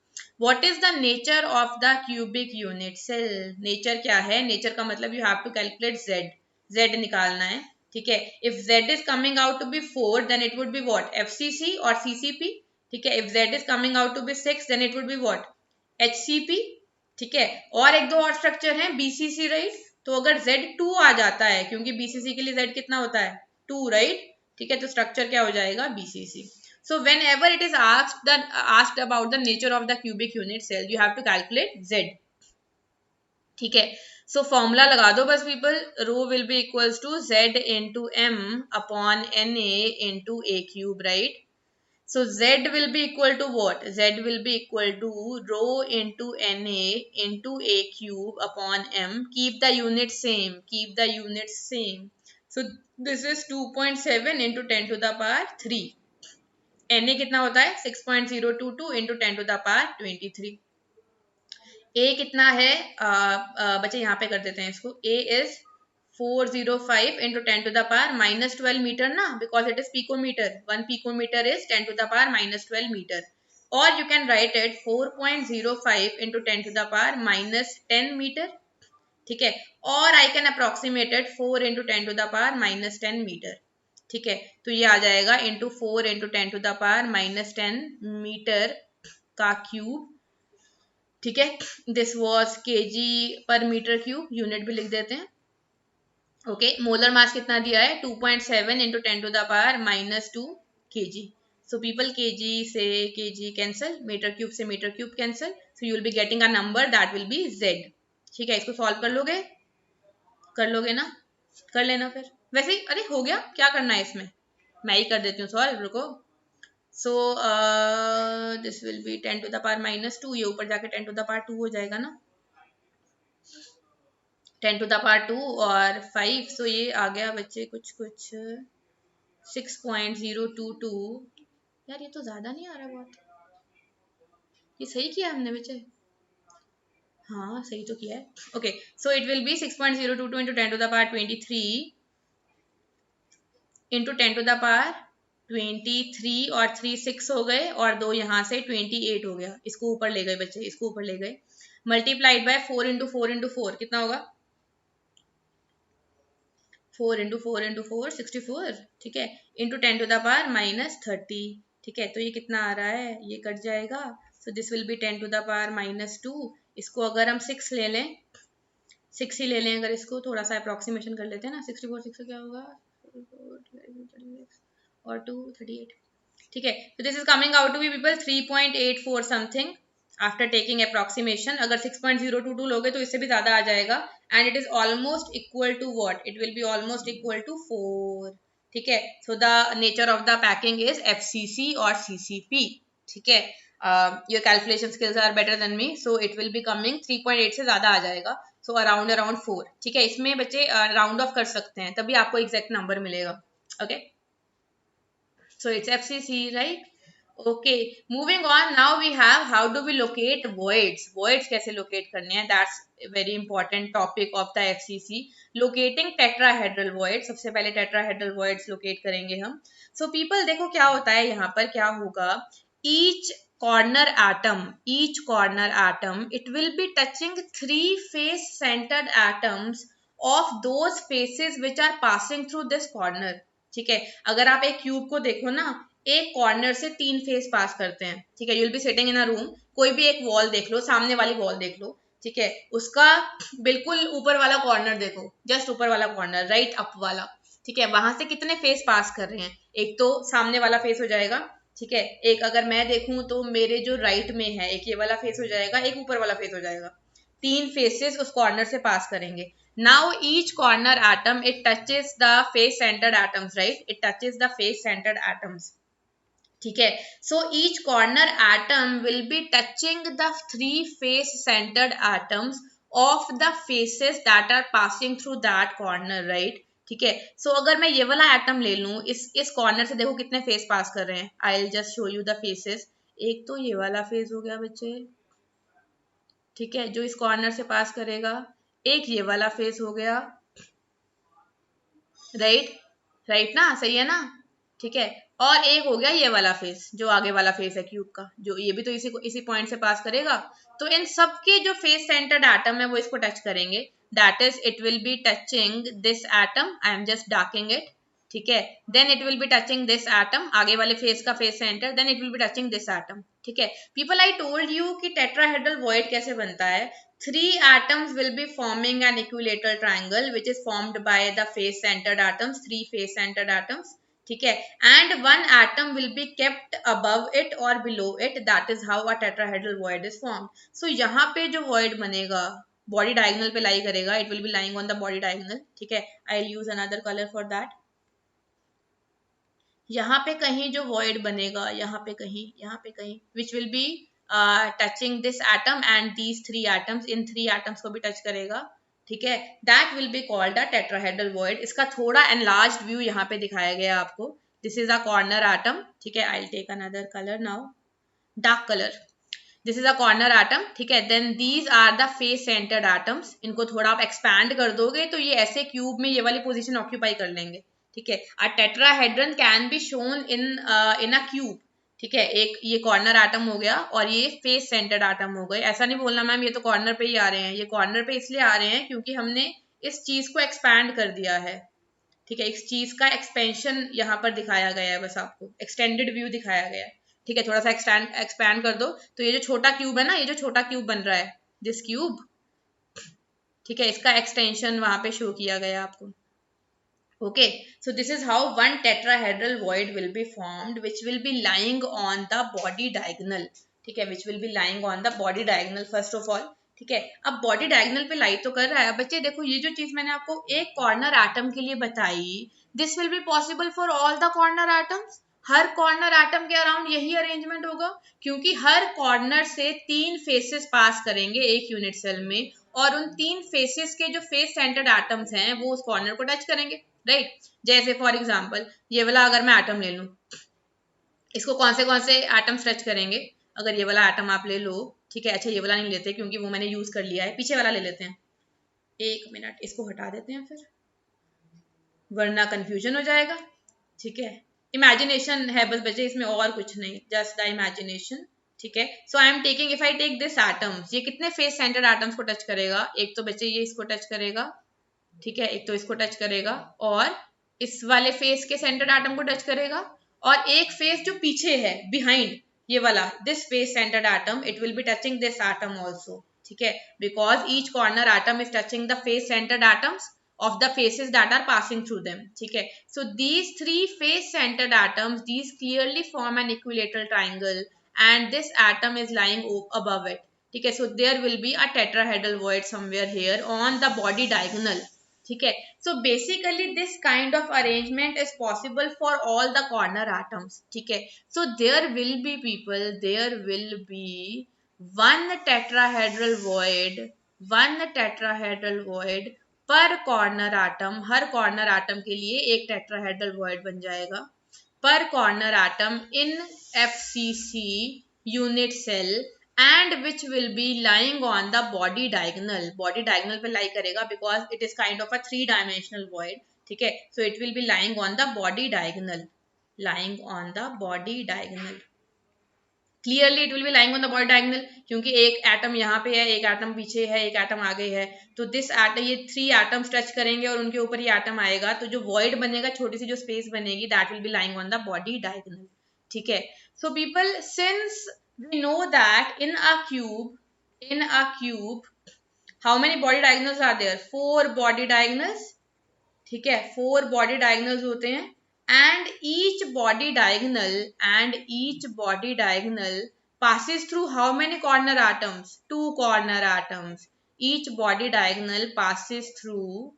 What is the nature of the cubic unit cell, nature क्या है, नेचर का मतलब you have to calculate Z, Z निकालना है, ठीक है। If z is coming out to be 4 then it would be what, fcc or ccp, ठीक है। if z is coming out to be 6 then it would be what, hcp, ठीक है। और एक दो और स्ट्रक्चर हैं bcc, राइट, तो अगर z 2 आ जाता है, क्योंकि bcc के लिए z कितना होता है 2, राइट, ठीक है, तो स्ट्रक्चर क्या हो जाएगा bcc। so whenever it is asked about the nature of the cubic unit cell you have to calculate z, ठीक है। सो फॉर्मूला लगा दो बस people, rho will be equals to z into M upon N into a cube, right. So z will be equal to what, z will be equal to rho into na into a cube upon m, keep the unit same, keep the unit same, so this is 2.7 into 10 to the power 3, na कितना होता है 6.022 into 10 to the power 23, ए कितना है, बच्चे यहाँ पे कर देते हैं इसको, a is 405 into 10 to the power -12 metre ना, because it is picometre, 1 picometre is 10 to the power -12 metre, और you can write it 4.05 into 10 to the power -10 metre, ठीक है, और I can approximate it 4 into 10 to the power -10 metre, ठीक है, तो ये आ जाएगा into 4 into 10 to the power -10 metre का क्यूब, ठीक है। दिस वॉज केजी पर मीटर क्यूब, यूनिट भी लिख देते हैं, ओके। मोलर मास कितना दिया है 2.7 into 10 to the power -2 kg, so people KG से केजी कैंसिल, मीटर क्यूब से metre cube cancel, so you will be getting a number that will be z, ठीक है। इसको सॉल्व कर लोगे ना, कर लेना फिर, वैसे ही, अरे हो गया, क्या करना है इसमें, मैं ही कर देती हूँ सॉल्व, रुको। So this will be 10 to the power -2, ये ऊपर जाके 10 टू द पावर 2 हो जाएगा ना, 10 टू द पावर 2 और 5, सो ये आ गया बच्चे कुछ 6.022, यार ये तो ज्यादा नहीं आ रहा बहुत, ये सही किया हमने बच्चे, हाँ सही तो किया है, okay. So it will be 6.022 into 10 to the power 23 into 10 to the power 23, और 3 6 हो गए, और 2 यहाँ से 28 हो गया, इसको ऊपर ले गए बच्चे, इसको ऊपर ले गए, मल्टीप्लाइड बाय 4 इंटू 4 इंटू 4 कितना होगा, 4 इंटू 4 इंटू 4 64, ठीक है, इंटू 10 टू द पावर -30, ठीक है, तो ये कितना आ रहा है, ये कट जाएगा, so this will be 10 to the power -2, इसको अगर हम 6 ले लें, 6 ही ले लें, अगर इसको थोड़ा सा अप्रोक्सीमेशन कर लेते हैं ना, 64 6 क्या होगा, और 2 38, ठीक है, तो this is coming out to be people 3.84 something after taking approximation, अगर 6.022 लोगे तो इससे भी ज्यादा आ जाएगा, and it is almost equal to what, it will be almost equal to 4, ठीक है। So the nature of the packing is FCC और CCP, ठीक है। Your calculation skills are better than me, so it will be coming 3.8 से ज्यादा आ जाएगा, so around 4, ठीक है। इसमें बच्चे राउंड ऑफ कर सकते हैं, तभी आपको एग्जैक्ट नंबर मिलेगा, okay. So it's FCC, right? Okay, moving on. Now we have how do we locate voids? Voids कैसे locate करने हैं? That's a very important topic of the FCC. Locating tetrahedral voids. सबसे पहले tetrahedral voids locate करेंगे हम. So people देखो क्या होता है यहाँ पर, क्या होगा? Each corner atom, it will be touching 3 face centered atoms of those faces which are passing through this corner. ठीक है, अगर आप एक क्यूब को देखो ना, एक कॉर्नर से 3 फेस पास करते हैं, ठीक है। You will be sitting in a room, कोई भी एक वॉल देख लो, सामने वाली वॉल देख लो, ठीक है, उसका बिल्कुल ऊपर वाला कॉर्नर देखो, जस्ट ऊपर वाला कॉर्नर, राइट अप वाला, ठीक है, वहां से कितने फेस पास कर रहे हैं, एक तो सामने वाला फेस हो जाएगा, ठीक है, एक अगर मैं देखूं तो मेरे जो राइट में है, एक ये वाला फेस हो जाएगा, एक ऊपर वाला फेस हो जाएगा, 3 फेसेस उस कॉर्नर से पास करेंगे। Now each corner atom, it touches the face centered atoms, right? It touches the face centered atoms, ठीक है। So each corner atom will be touching the 3 face centered atoms of the faces that are passing through that corner, right. ठीक है, सो अगर मैं ये वाला atom ले लूं, इस कॉर्नर से देखो कितने फेस पास कर रहे हैं। I will just show you the faces. एक तो ये वाला फेस हो गया बच्चे, ठीक है, जो इस कॉर्नर से पास करेगा। एक ये वाला फेस हो गया, राइट, राइट ना, सही है ना, ठीक है। और एक हो गया ये वाला फेस, जो आगे वाला फेस है क्यूब का, जो ये भी तो इसी पॉइंट से पास करेगा। तो इन सबके जो फेस सेंटर्ड एटम है वो इसको टच करेंगे, that is it will be touching this atom. I am just darking it, ठीक है। Then it will be touching this atom, आगे वाले फेस का face centre, then it will be touching this atom, ठीक है। People, I told you कि tetrahedral void कैसे बनता है। 3 atoms will be forming an equilateral triangle which is formed by the face centered atoms, 3 face centered atoms, ठीक है, and 1 atom will be kept above it or below it, that is how a tetrahedral void is formed. So यहाँ पे जो void बनेगा body diagonal पे lie करेगा, it will be lying on the body diagonal, ठीक है। I'll use another color for that. यहाँ पे कहीं जो void बनेगा, यहाँ पे कहीं which will be touching this atom and these 3 atoms, इन 3 atoms को भी टच करेगा, ठीक है, that will be called a tetrahedral void. इसका थोड़ा एनलार्ज्ड व्यू यहाँ पे दिखाया गया आपको। This is a corner atom, ठीक है। I will take another colour now, dark colour. This is a corner atom, ठीक है। Then these are the face centred atoms. इनको थोड़ा आप एक्सपैंड कर दोगे तो ये ऐसे क्यूब में ये वाली पोजीशन ऑक्यूपाई कर लेंगे, ठीक है। A tetrahedron can be shown in a cube, ठीक है। एक ये कॉर्नर एटम हो गया और ये फेस सेंटर्ड एटम हो गए। ऐसा नहीं बोलना मैम ये तो कॉर्नर पे ही आ रहे हैं, ये कॉर्नर पे इसलिए आ रहे हैं क्योंकि हमने इस चीज को एक्सपैंड कर दिया है, ठीक है। इस चीज का एक्सपेंशन यहाँ पर दिखाया गया है, बस आपको एक्सटेंडेड व्यू दिखाया गया है, ठीक है। थोड़ा सा एक्सपैंड कर दो तो ये जो छोटा क्यूब है ना, ये जो छोटा क्यूब बन रहा है, दिस क्यूब, ठीक है, इसका एक्सटेंशन वहां पे शो किया गया आपको। Okay, so this is how one tetrahedral void will be formed, which will be lying on the body diagonal, ठीक है, which will be lying on the body diagonal first of all, ठीक है। अब body diagonal पे लाई तो कर रहा है बच्चे। देखो ये जो चीज मैंने आपको एक कॉर्नर एटम के लिए बताई, this will be possible for all the corner atoms. Her corner atom के अराउंड यही अरेंजमेंट होगा, क्योंकि हर कॉर्नर से 3 फेसेस पास करेंगे एक यूनिट सेल में, और उन 3 फेसेस के जो फेस सेंटर्ड एटम्स हैं वो उस कॉर्नर को टच करेंगे, राइट। जैसे फॉर एग्जाम्पल ये वाला अगर मैं एटम ले लूं, इसको कौन से एटम्स टच करेंगे। अगर ये वाला एटम आप ले लो, ठीक है, अच्छा ये वाला नहीं लेते क्योंकि वो मैंने यूज कर लिया है, पीछे वाला ले लेते हैं। एक मिनट, इसको हटा देते हैं फिर, वरना कंफ्यूजन हो जाएगा, ठीक है। इमेजिनेशन है बस बच्चे, इसमें और कुछ नहीं, जस्ट द इमेजिनेशन, ठीक है। So I am taking, if I take this atoms, ये कितने फेस सेंटर्ड एटम्स को टच करेगा। एक तो बच्चे ये इसको टच करेगा, ठीक है, एक तो इसको टच करेगा और इस वाले फेस के सेंटर्ड एटम को टच करेगा, और एक फेस जो पीछे है बिहाइंड ये वाला, this face centred atom, it will be touching this atom also, ठीक है, because each corner atom is touching the face centred atoms of the faces that are passing through them, ठीक है। So these 3 face centered atoms, these clearly form an equilateral triangle and this atom is lying above it, ठीक है। So there will be a tetrahedral void somewhere here on the body diagonal, ठीक है। So basically this kind of arrangement is possible for all the corner atoms, ठीक है। So there will be people, there will be one tetrahedral void पर corner atom. हर corner atom के लिए एक tetrahedral void बन जाएगा पर corner atom in FCC unit cell, and which will be lying on the body diagonal. Body diagonal पे lie करेगा because it is kind of a 3 dimensional void, ठीक है। So it will be lying on the body diagonal, lying on the body diagonal. Clearly it will be lying on the body diagonal, क्योंकि एक atom यहाँ पे है, एक atom पीछे है, एक एटम आगे है, तो दिस एटम, ये 3 एटम्स टच करेंगे और उनके ऊपर ये एटम आएगा, तो जो वॉइड बनेगा, छोटी सी जो स्पेस बनेगी, that will be lying on the body diagonal, ठीक है। So people, since we know that in a cube how many body diagonals are there, 4 body diagonals, ठीक है, 4 बॉडी डायगोनल्स होते हैं, and each body diagonal passes through how many corner atoms, 2 corner atoms. Each body diagonal passes through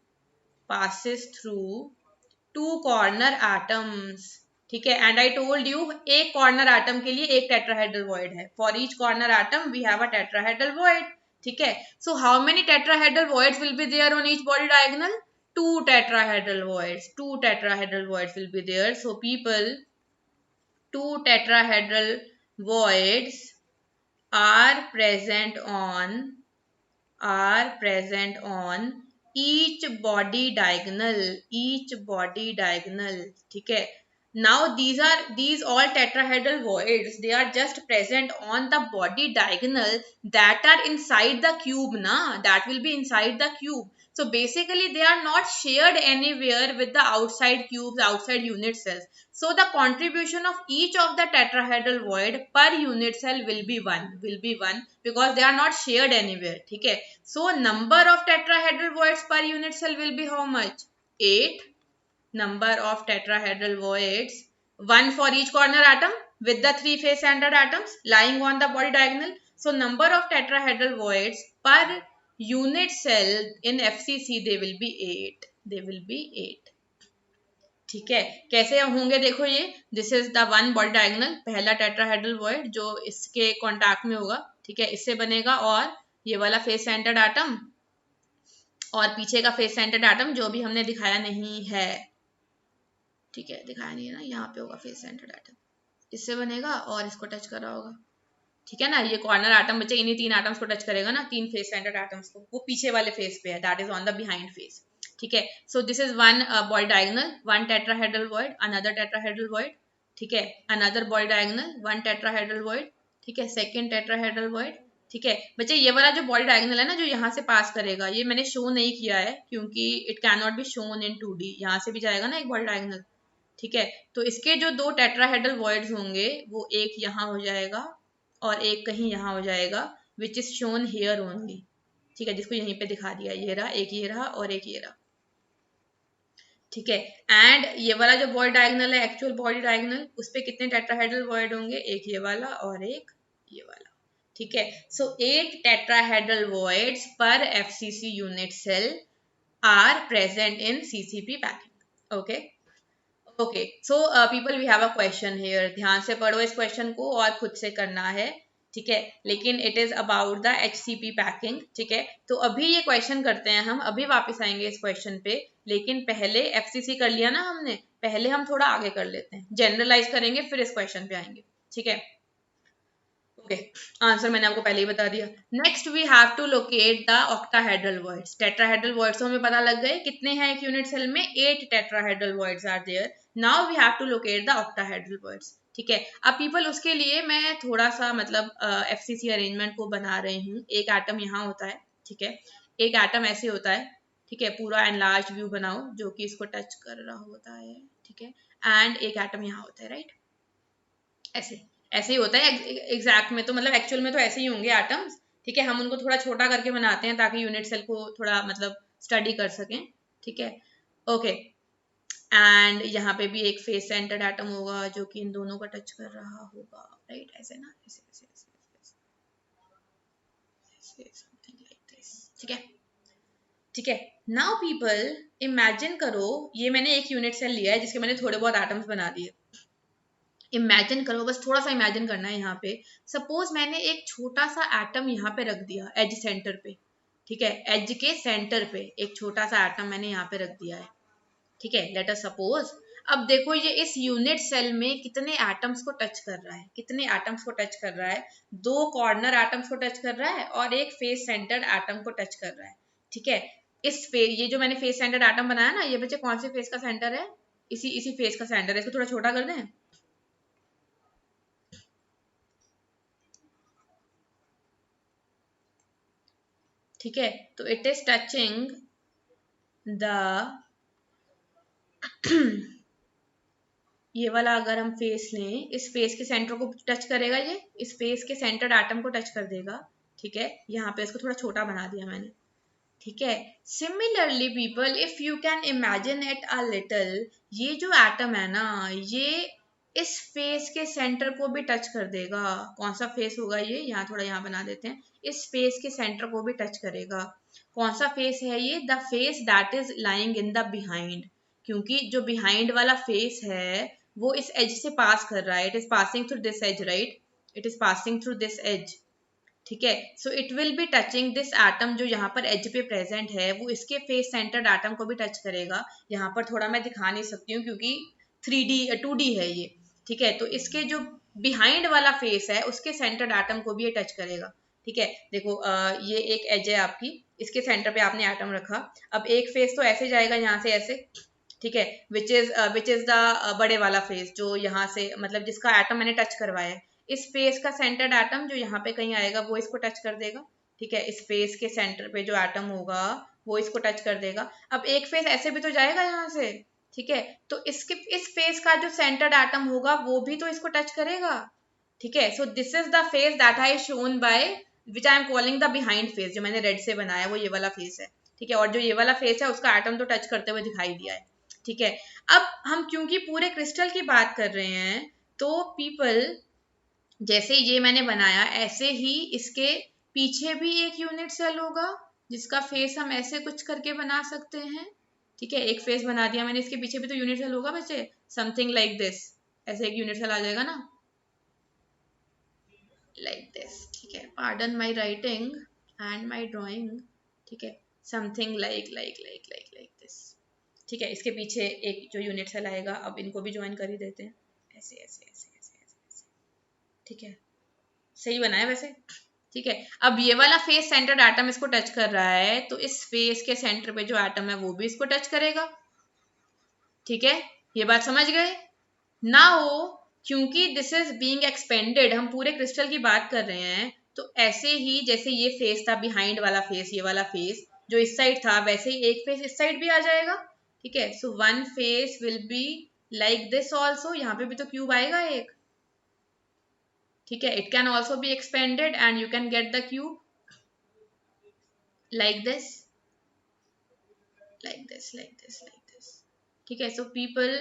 2 corner atoms, ठीक है। and I told you एक corner atom के लिए एक tetrahedral void है, for each corner atom we have a tetrahedral void, ठीक है. So how many tetrahedral voids will be there on each body diagonal? 2 tetrahedral voids. 2 tetrahedral voids will be there. So people, 2 tetrahedral voids are present on each body diagonal. ठीक है. Now these all tetrahedral voids, they are just present on the body diagonal that are inside the cube na, that will be inside the cube. So basically they are not shared anywhere with the outside cubes, outside unit cells. So the contribution of each of the tetrahedral void per unit cell will be 1 because they are not shared anywhere. ठीक है. So number of tetrahedral voids per unit cell will be how much? 8. Number of tetrahedral voids, 1 for each corner atom with the 3 face centered atoms lying on the body diagonal. So number of tetrahedral voids per unit cell in FCC, they will be 8. ठीक है. कैसे होंगे देखो ये, this is the one body diagonal, पहला tetrahedral void जो इसके contact में होगा. ठीक है, इससे बनेगा, और ये वाला फेस सेंटर्ड एटम और पीछे का फेस सेंटर्ड एटम जो भी हमने दिखाया नहीं है. ठीक है, दिखाया नहीं है ना, यहाँ पे होगा फेस सेंटर्ड एटम, इससे बनेगा और इसको टच कर रहा होगा. ठीक है ना, ये कॉर्नर एटम बच्चे इन्हीं 3 एटम्स को टच करेगा ना, 3 फेस सेंटर्ड एटम्स को, वो पीछे वाले फेस पे है, that is on the behind face. ठीक है. So this is one body diagonal, 1 tetrahedral void, another tetrahedral void. ठीक है, another body diagonal, 1 tetrahedral void. ठीक है, सेकंड टेट्राहेड्रल वॉइड. ठीक है बच्चे, ये वाला जो बॉडी डायगोनल है ना, जो यहाँ से पास करेगा, ये मैंने शो नहीं किया है क्योंकि it can not be shown in 2D. यहाँ से भी जाएगा ना एक बॉडी डायगोनल. ठीक है, तो इसके जो 2 टेट्राहेड्रल वॉइड्स होंगे वो एक यहाँ हो जाएगा और एक कहीं यहाँ हो जाएगा, विच इज शोन हियर ओनली. ठीक है, जिसको यहीं पे दिखा दिया, ये रहा, एक ये रहा और एक ये रहा. ठीक है, एंड ये वाला जो बॉडी डायगोनल है, एक्चुअल बॉडी डायगोनल, उस पे कितने टेट्राहेड्रल वॉइड होंगे? एक ये वाला और एक ये वाला. ठीक है, सो 8 tetrahedral voids per FCC unit cell are present in CCP packing. Okay, so people, we have a question here. ध्यान से पढ़ो इस क्वेश्चन को और खुद से करना है. ठीक है, लेकिन it is about the HCP packing. ठीक है, तो अभी ये क्वेश्चन करते हैं हम, अभी वापस आएंगे इस क्वेश्चन पे, लेकिन पहले FCC कर लिया ना हमने, पहले हम थोड़ा आगे कर लेते हैं, जनरलाइज करेंगे, फिर इस क्वेश्चन पे आएंगे. ठीक है, ओके, आंसर मैंने आपको पहले ही बता दिया. Next we have to locate the octahedral voids. Tetrahedral voids हमें पता लग गए कितने हैं एक यूनिट सेल में, 8 tetrahedral voids are there. Now we have to locate the octahedral voids. ठीक है, अब पीपल उसके लिए मैं थोड़ा सा मतलब FCC अरेंजमेंट को बना रही हूँ. एक एटम यहाँ होता है. ठीक है, एक एटम ऐसे होता है. ठीक है, पूरा एनलार्ज व्यू बनाओ जो कि इसको टच कर रहा होता है. ठीक है, एंड एक एटम यहाँ होता है, राइट. ऐसे ही होता है एग्जैक्ट में, तो मतलब एक्चुअल में तो ऐसे ही होंगे एटम्स. ठीक है, हम उनको थोड़ा छोटा करके बनाते हैं ताकि यूनिट सेल को थोड़ा मतलब स्टडी कर सकें. ठीक है, ओके, एंड यहाँ पे भी एक फेस सेंटर्ड एटम होगा जो कि इन दोनों का टच कर रहा होगा, राइट. ऐसे ना, ऐसे समथिंग लाइक दिस. ठीक है. ठीक है, नाउ पीपल इमेजिन करो, ये मैंने एक यूनिट सेल लिया है जिसके मैंने थोड़े बहुत एटम्स बना दिए. इमेजिन करो, बस थोड़ा सा इमेजिन करना है. यहाँ पे सपोज मैंने एक छोटा सा एटम यहाँ पे रख दिया एज सेंटर पे. ठीक है, एज के सेंटर पे एक छोटा सा एटम मैंने यहाँ पे रख दिया है. ठीक है, लेट अस सपोज. अब देखो ये इस यूनिट सेल में कितने एटम्स को टच कर रहा है, कितने एटम्स को टच कर रहा है? 2 कॉर्नर एटम्स को टच कर रहा है और एक फेस सेंटर्ड एटम को टच कर रहा है. ठीक है, ये जो मैंने फेस सेंटर्ड एटम बनाया ना, ये बच्चे कौन से फेस का सेंटर है? इसी फेस का सेंटर है. इसको थोड़ा छोटा कर दें. ठीक है, तो इट इज टचिंग द ये वाला अगर हम फेस लें, इस फेस के सेंटर को टच करेगा, ये इस फेस के सेंटर्ड एटम को टच कर देगा. ठीक है, यहाँ पे इसको थोड़ा छोटा बना दिया मैंने. ठीक है, similarly people, if you can imagine it a little, ये जो एटम है ना, ये इस फेस के सेंटर को भी टच कर देगा. कौन सा फेस होगा ये? यहाँ थोड़ा यहाँ बना देते हैं. इस फेस के सेंटर को भी टच करेगा. कौन सा फेस है ये? The face that is lying in the behind, क्योंकि जो बिहाइंड वाला फेस है वो इस एज से पास कर रहा है. It is passing through this edge, right. It is passing through this edge. ठीक है। So it will be touching this atom जो यहाँ पर एज पे प्रेजेंट है, वो इसके फेस सेंटर्ड एटम को भी टच करेगा। यहाँ पर थोड़ा मैं दिखा नहीं सकती हूँ क्योंकि 3D 2D है ये, ठीक है। तो इसके जो बिहाइंड वाला फेस है उसके सेंटर्ड एटम को भी ये टच करेगा, ठीक है। देखो ये एक एज है आपकी, इसके सेंटर पे आपने एटम रखा। अब एक फेस तो ऐसे जाएगा यहाँ से ऐसे, ठीक है, विच इज द बड़े वाला फेस जो यहाँ से मतलब जिसका एटम मैंने टच करवाया है। इस फेस का सेंटर्ड एटम जो यहाँ पे कहीं आएगा वो इसको टच कर देगा, ठीक है। इस फेस के सेंटर पे जो एटम होगा वो इसको टच कर देगा। अब एक फेस ऐसे भी तो जाएगा यहाँ से, ठीक है। तो इसके इस फेस का जो सेंटर्ड एटम होगा वो भी तो इसको टच करेगा, ठीक है। So this is the face that I shown by which I am calling the behind face, जो मैंने रेड से बनाया वो ये वाला फेस है, ठीक है। और जो ये वाला फेस है उसका एटम तो टच करते हुए दिखाई दिया है, ठीक है। अब हम क्योंकि पूरे क्रिस्टल की बात कर रहे हैं तो पीपल जैसे ये मैंने बनाया ऐसे ही इसके पीछे भी एक यूनिट सेल होगा जिसका फेस हम ऐसे कुछ करके बना सकते हैं, ठीक है। एक फेस बना दिया मैंने, इसके पीछे भी तो यूनिट सेल होगा बच्चे, समथिंग लाइक दिस। ऐसे एक यूनिट सेल आ जाएगा ना, लाइक दिस, ठीक है। Pardon my writing and my drawing, ठीक है। समथिंग लाइक दिस, ठीक है। इसके पीछे एक जो यूनिट सेल आएगा, अब इनको भी ज्वाइन कर ही देते हैं, ऐसे ऐसे ऐसे ऐसे ऐसे ऐसे, ठीक है। सही बना है वैसे, ठीक है। अब ये वाला फेस सेंटर्ड एटम इसको टच कर रहा है तो इस फेस के सेंटर पे जो एटम है वो भी इसको टच करेगा, ठीक है। ये बात समझ गए ना हो, क्योंकि दिस इज बीइंग एक्सपेंडेड, हम पूरे क्रिस्टल की बात कर रहे हैं। तो ऐसे ही जैसे ये फेस था बिहाइंड वाला फेस, ये वाला फेस जो इस साइड था, वैसे ही एक फेस इस साइड भी आ जाएगा, ठीक है। So one face will be like this also, यहाँ पे भी तो क्यूब आएगा एक, ठीक है। It can also be expanded and you can get the cube like this, like this, like this, like this, ठीक है। सो पीपल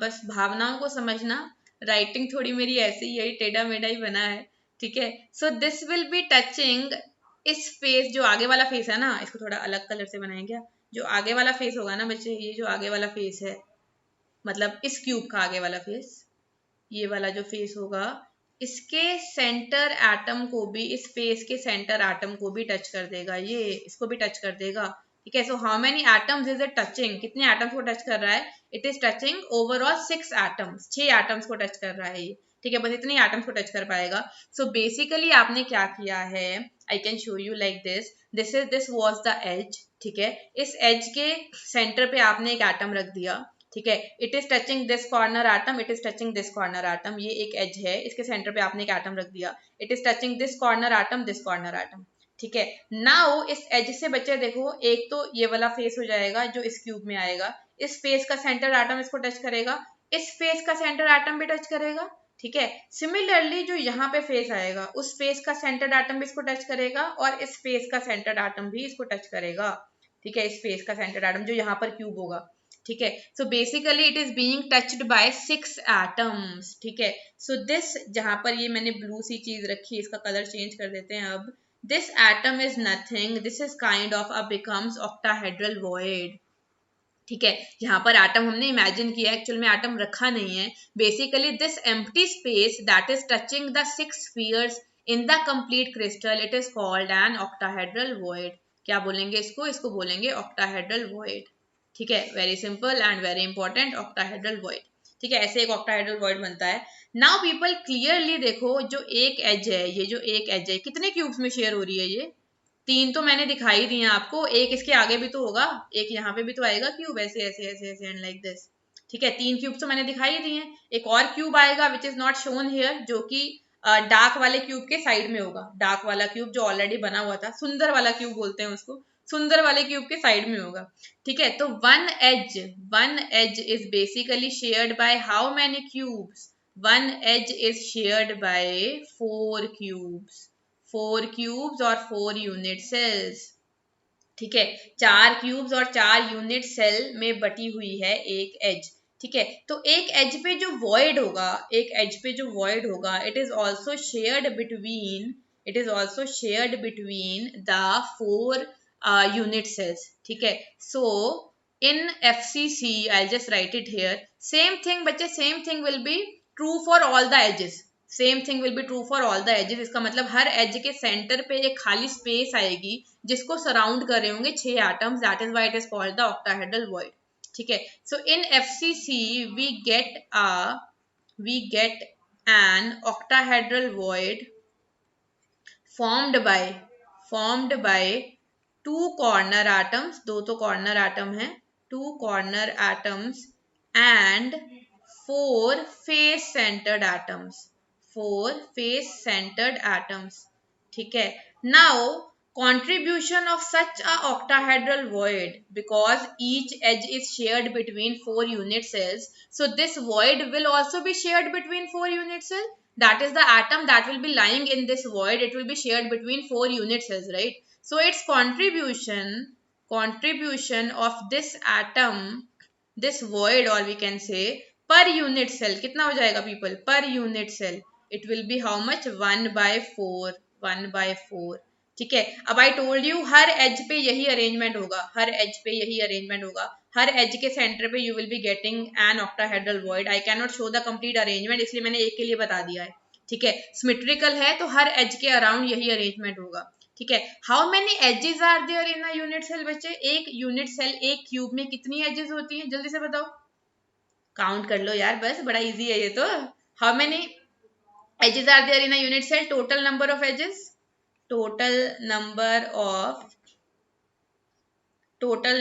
बस भावनाओं को समझना, राइटिंग थोड़ी मेरी ऐसे ही है, टेढ़ा मेढ़ा ही बना है, ठीक है। So this will be touching इस फेस, जो आगे वाला फेस है ना, इसको थोड़ा अलग कलर से बनाएंगे क्या, जो आगे वाला फेस होगा ना बच्चे, ये जो आगे वाला फेस है मतलब इस क्यूब का आगे वाला फेस, ये वाला जो फेस होगा इसके सेंटर एटम को भी, इस फेस के सेंटर एटम को भी टच कर देगा, ये इसको भी टच कर देगा, ठीक है। So how many atoms is it touching, कितने एटम्स को टच कर रहा है, it is touching overall 6 atoms, 6 atoms को टच कर रहा है ये, ठीक है। बस इतने एटम्स को टच कर पाएगा। सो बेसिकली आपने क्या किया है, I can show you like this was the edge, ठीक है। इस एज के सेंटर पे आपने एक एटम रख दिया, ठीक है। It is touching this corner atom, it is touching this corner atom, ये एक एज है, इसके सेंटर पे आपने एक एटम रख दिया, it is touching this corner atom, this corner atom, ठीक है। नाउ इस एज से बच्चे देखो, एक तो ये वाला फेस हो जाएगा जो इस क्यूब में आएगा, इस फेस का सेंटर एटम इसको टच करेगा, इस फेस का सेंटर एटम भी टच करेगा, ठीक है। सिमिलरली जो यहाँ पे फेस आएगा उस फेस का सेंटर एटम भी इसको टच करेगा और इस फेस का सेंटर एटम भी इसको टच करेगा, ठीक है। इस फेस का सेंटर एटम जो यहाँ पर क्यूब होगा, ठीक है। So basically it is being touched bye 6 atoms, ठीक है। सो दिस, जहां पर ये मैंने ब्लू सी चीज रखी, इसका कलर चेंज कर देते हैं अब, this atom is nothing, this is kind of a becomes octahedral void, ठीक है। यहाँ पर एटम हमने इमेजिन किया, एक्चुअल में एटम रखा नहीं है। Basically this empty space that is touching the 6 spheres in the complete crystal, it is called an octahedral void. क्या बोलेंगे इसको, इसको बोलेंगे ऑक्टाहेड्रल वॉइड, ठीक है। Very simple and very important, octahedral void, ठीक है। ऐसे एक ऑक्टाहेड्रल वॉइड बनता है। नाउ पीपल क्लियरली देखो, जो एक एज है, ये जो एक एज है कितने क्यूब्स में शेयर हो रही है, ये 3 तो मैंने दिखाई दिए आपको, एक इसके आगे भी तो होगा, एक यहाँ पे भी तो आएगा क्यूब, ऐसे ऐसे ऐसे ऐसे एंड लाइक दिस, ठीक है। 3 क्यूब तो मैंने दिखाई दिए हैं, एक और क्यूब आएगा which is not shown here, जो कि डार्क वाले क्यूब के साइड में होगा, डार्क वाला क्यूब जो ऑलरेडी बना हुआ था, सुंदर वाला क्यूब बोलते हैं उसको, सुंदर वाले क्यूब के साइड में होगा, ठीक है। तो one edge is basically shared by how many cubes, one edge is shared by 4 cubes, 4 cubes और 4 यूनिट सेल्स, ठीक है। 4 क्यूब्स और 4 यूनिट सेल में बटी हुई है एक एज, ठीक है। तो एक एज पे जो वॉइड होगा, एक एज पे जो वॉइड होगा, it is also shared between, it is also shared between the 4 unit cells, ठीक है। So in FCC, I'll just write it here, same thing बच्चे, same thing will be true for all the edges, same thing will be true for all the edges. इसका मतलब हर as के centre पे एक खाली space आएगी जिसको surround कर रहे होंगे 6 atoms, that is why it is called the octahedral void. ठीक है, सो इन FCC we get an octahedral void formed by two corner atoms, दो तो corner atom है, two corner atoms and four face centered atoms, ठीक है। Now contribution of such a octahedral void, because each edge is shared between 4 unit cells, so this void will also be shared between 4 unit cells. That is the atom that will be lying in this void, it will be shared between 4 unit cells, right? So its contribution of this atom, this void, or we can say per unit cell, कितना हो जाएगा people? Per unit cell it will be how much? 1/4, 1/4। ठीक है, अब I told you हर edge पे यही arrangement होगा, हर एज पे यही अरेंजमेंट होगा, हर एज के सेंटर पे you will be getting an octahedral void. I can not show the complete arrangement, इसलिए मैंने एक के लिए बता दिया है। ठीक है, सिमेट्रिकल है तो हर एज के अराउंड यही अरेंजमेंट होगा। ठीक है, how many edges are there in a unit cell बच्चे? एक यूनिट सेल, एक क्यूब में कितनी एजेस होती हैं? जल्दी से बताओ, काउंट कर लो यार, बस बड़ा इजी है ये तो। How many edges are there in a unit cell? Total number of edges, total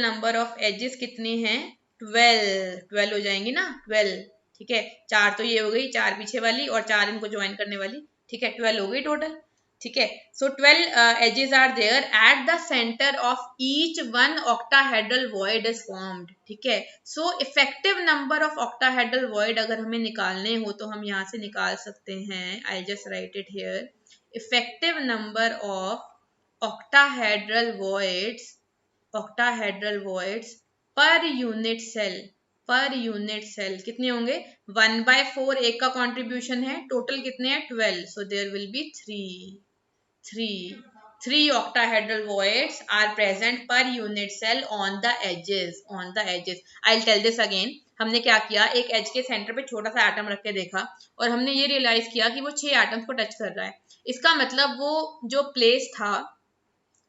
number of edges कितने हैं? 12 हो जाएंगी ना, 12। ठीक है, 4 तो ये हो गई, 4 पीछे वाली और 4 इनको ज्वाइन करने वाली। ठीक है, 12 हो गई टोटल। ठीक है, सो 12 edges are there at the center of each one octahedral void is formed। ठीक है, so effective number of octahedral void अगर हमें निकालने हो तो हम यहाँ से निकाल सकते हैं। I just write it here, effective number of octahedral voids per unit cell कितने होंगे? 1/4 एक का कॉन्ट्रीब्यूशन है, टोटल कितने हैं? 12, so there will be 3 octahedral voids are present per unit cell on the edges। I'll tell this again। हमने क्या किया, एक एज के सेंटर पे छोटा सा एटम रख के देखा और हमने ये रियलाइज किया कि वो 6 एटम्स को टच कर रहा है। इसका मतलब वो जो प्लेस था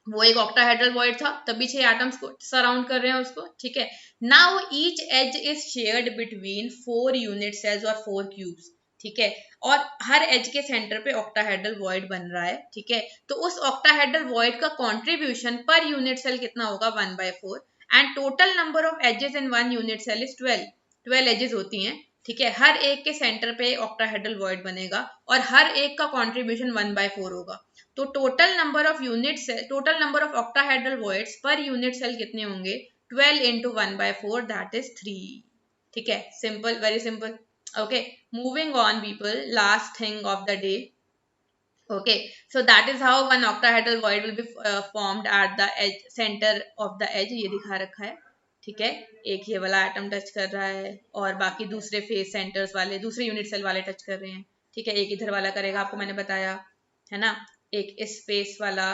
वो एक ऑक्टाहेड्रल वॉइड था, तभी 6 एटम्स को सराउंड कर रहे हैं उसको। ठीक है, now each edge is shared between 4 unit cells और 4 क्यूब्स। ठीक है, और हर एज के सेंटर पे ऑक्टाहेड्रल वॉइड बन रहा है। ठीक है, तो उस ऑक्टाहेड्रल वॉइड का कंट्रीब्यूशन पर यूनिट सेल कितना होगा? 1/4। And total number of edges in one unit cell is 12 edges होती हैं। ठीक है, हर एक के सेंटर पे ऑक्टाहेड्रल वॉइड बनेगा और हर एक का कंट्रीब्यूशन 1/4 होगा। तो total number of octahedral voids per unit cell कितने होंगे? 12 into 1/4, दैट इज 3। ठीक है, simple, very simple. Okay, moving on people, last thing of the day। Okay, so that is how one octahedral void will be formed at the edge, center of the edge। ये दिखा रखा है। ठीक है, एक ये वाला एटम टच कर रहा है और बाकी दूसरे फेस सेंटर्स वाले, दूसरे यूनिट सेल वाले टच कर रहे हैं। ठीक है, एक इधर वाला करेगा, आपको मैंने बताया है ना, एक इस स्पेस वाला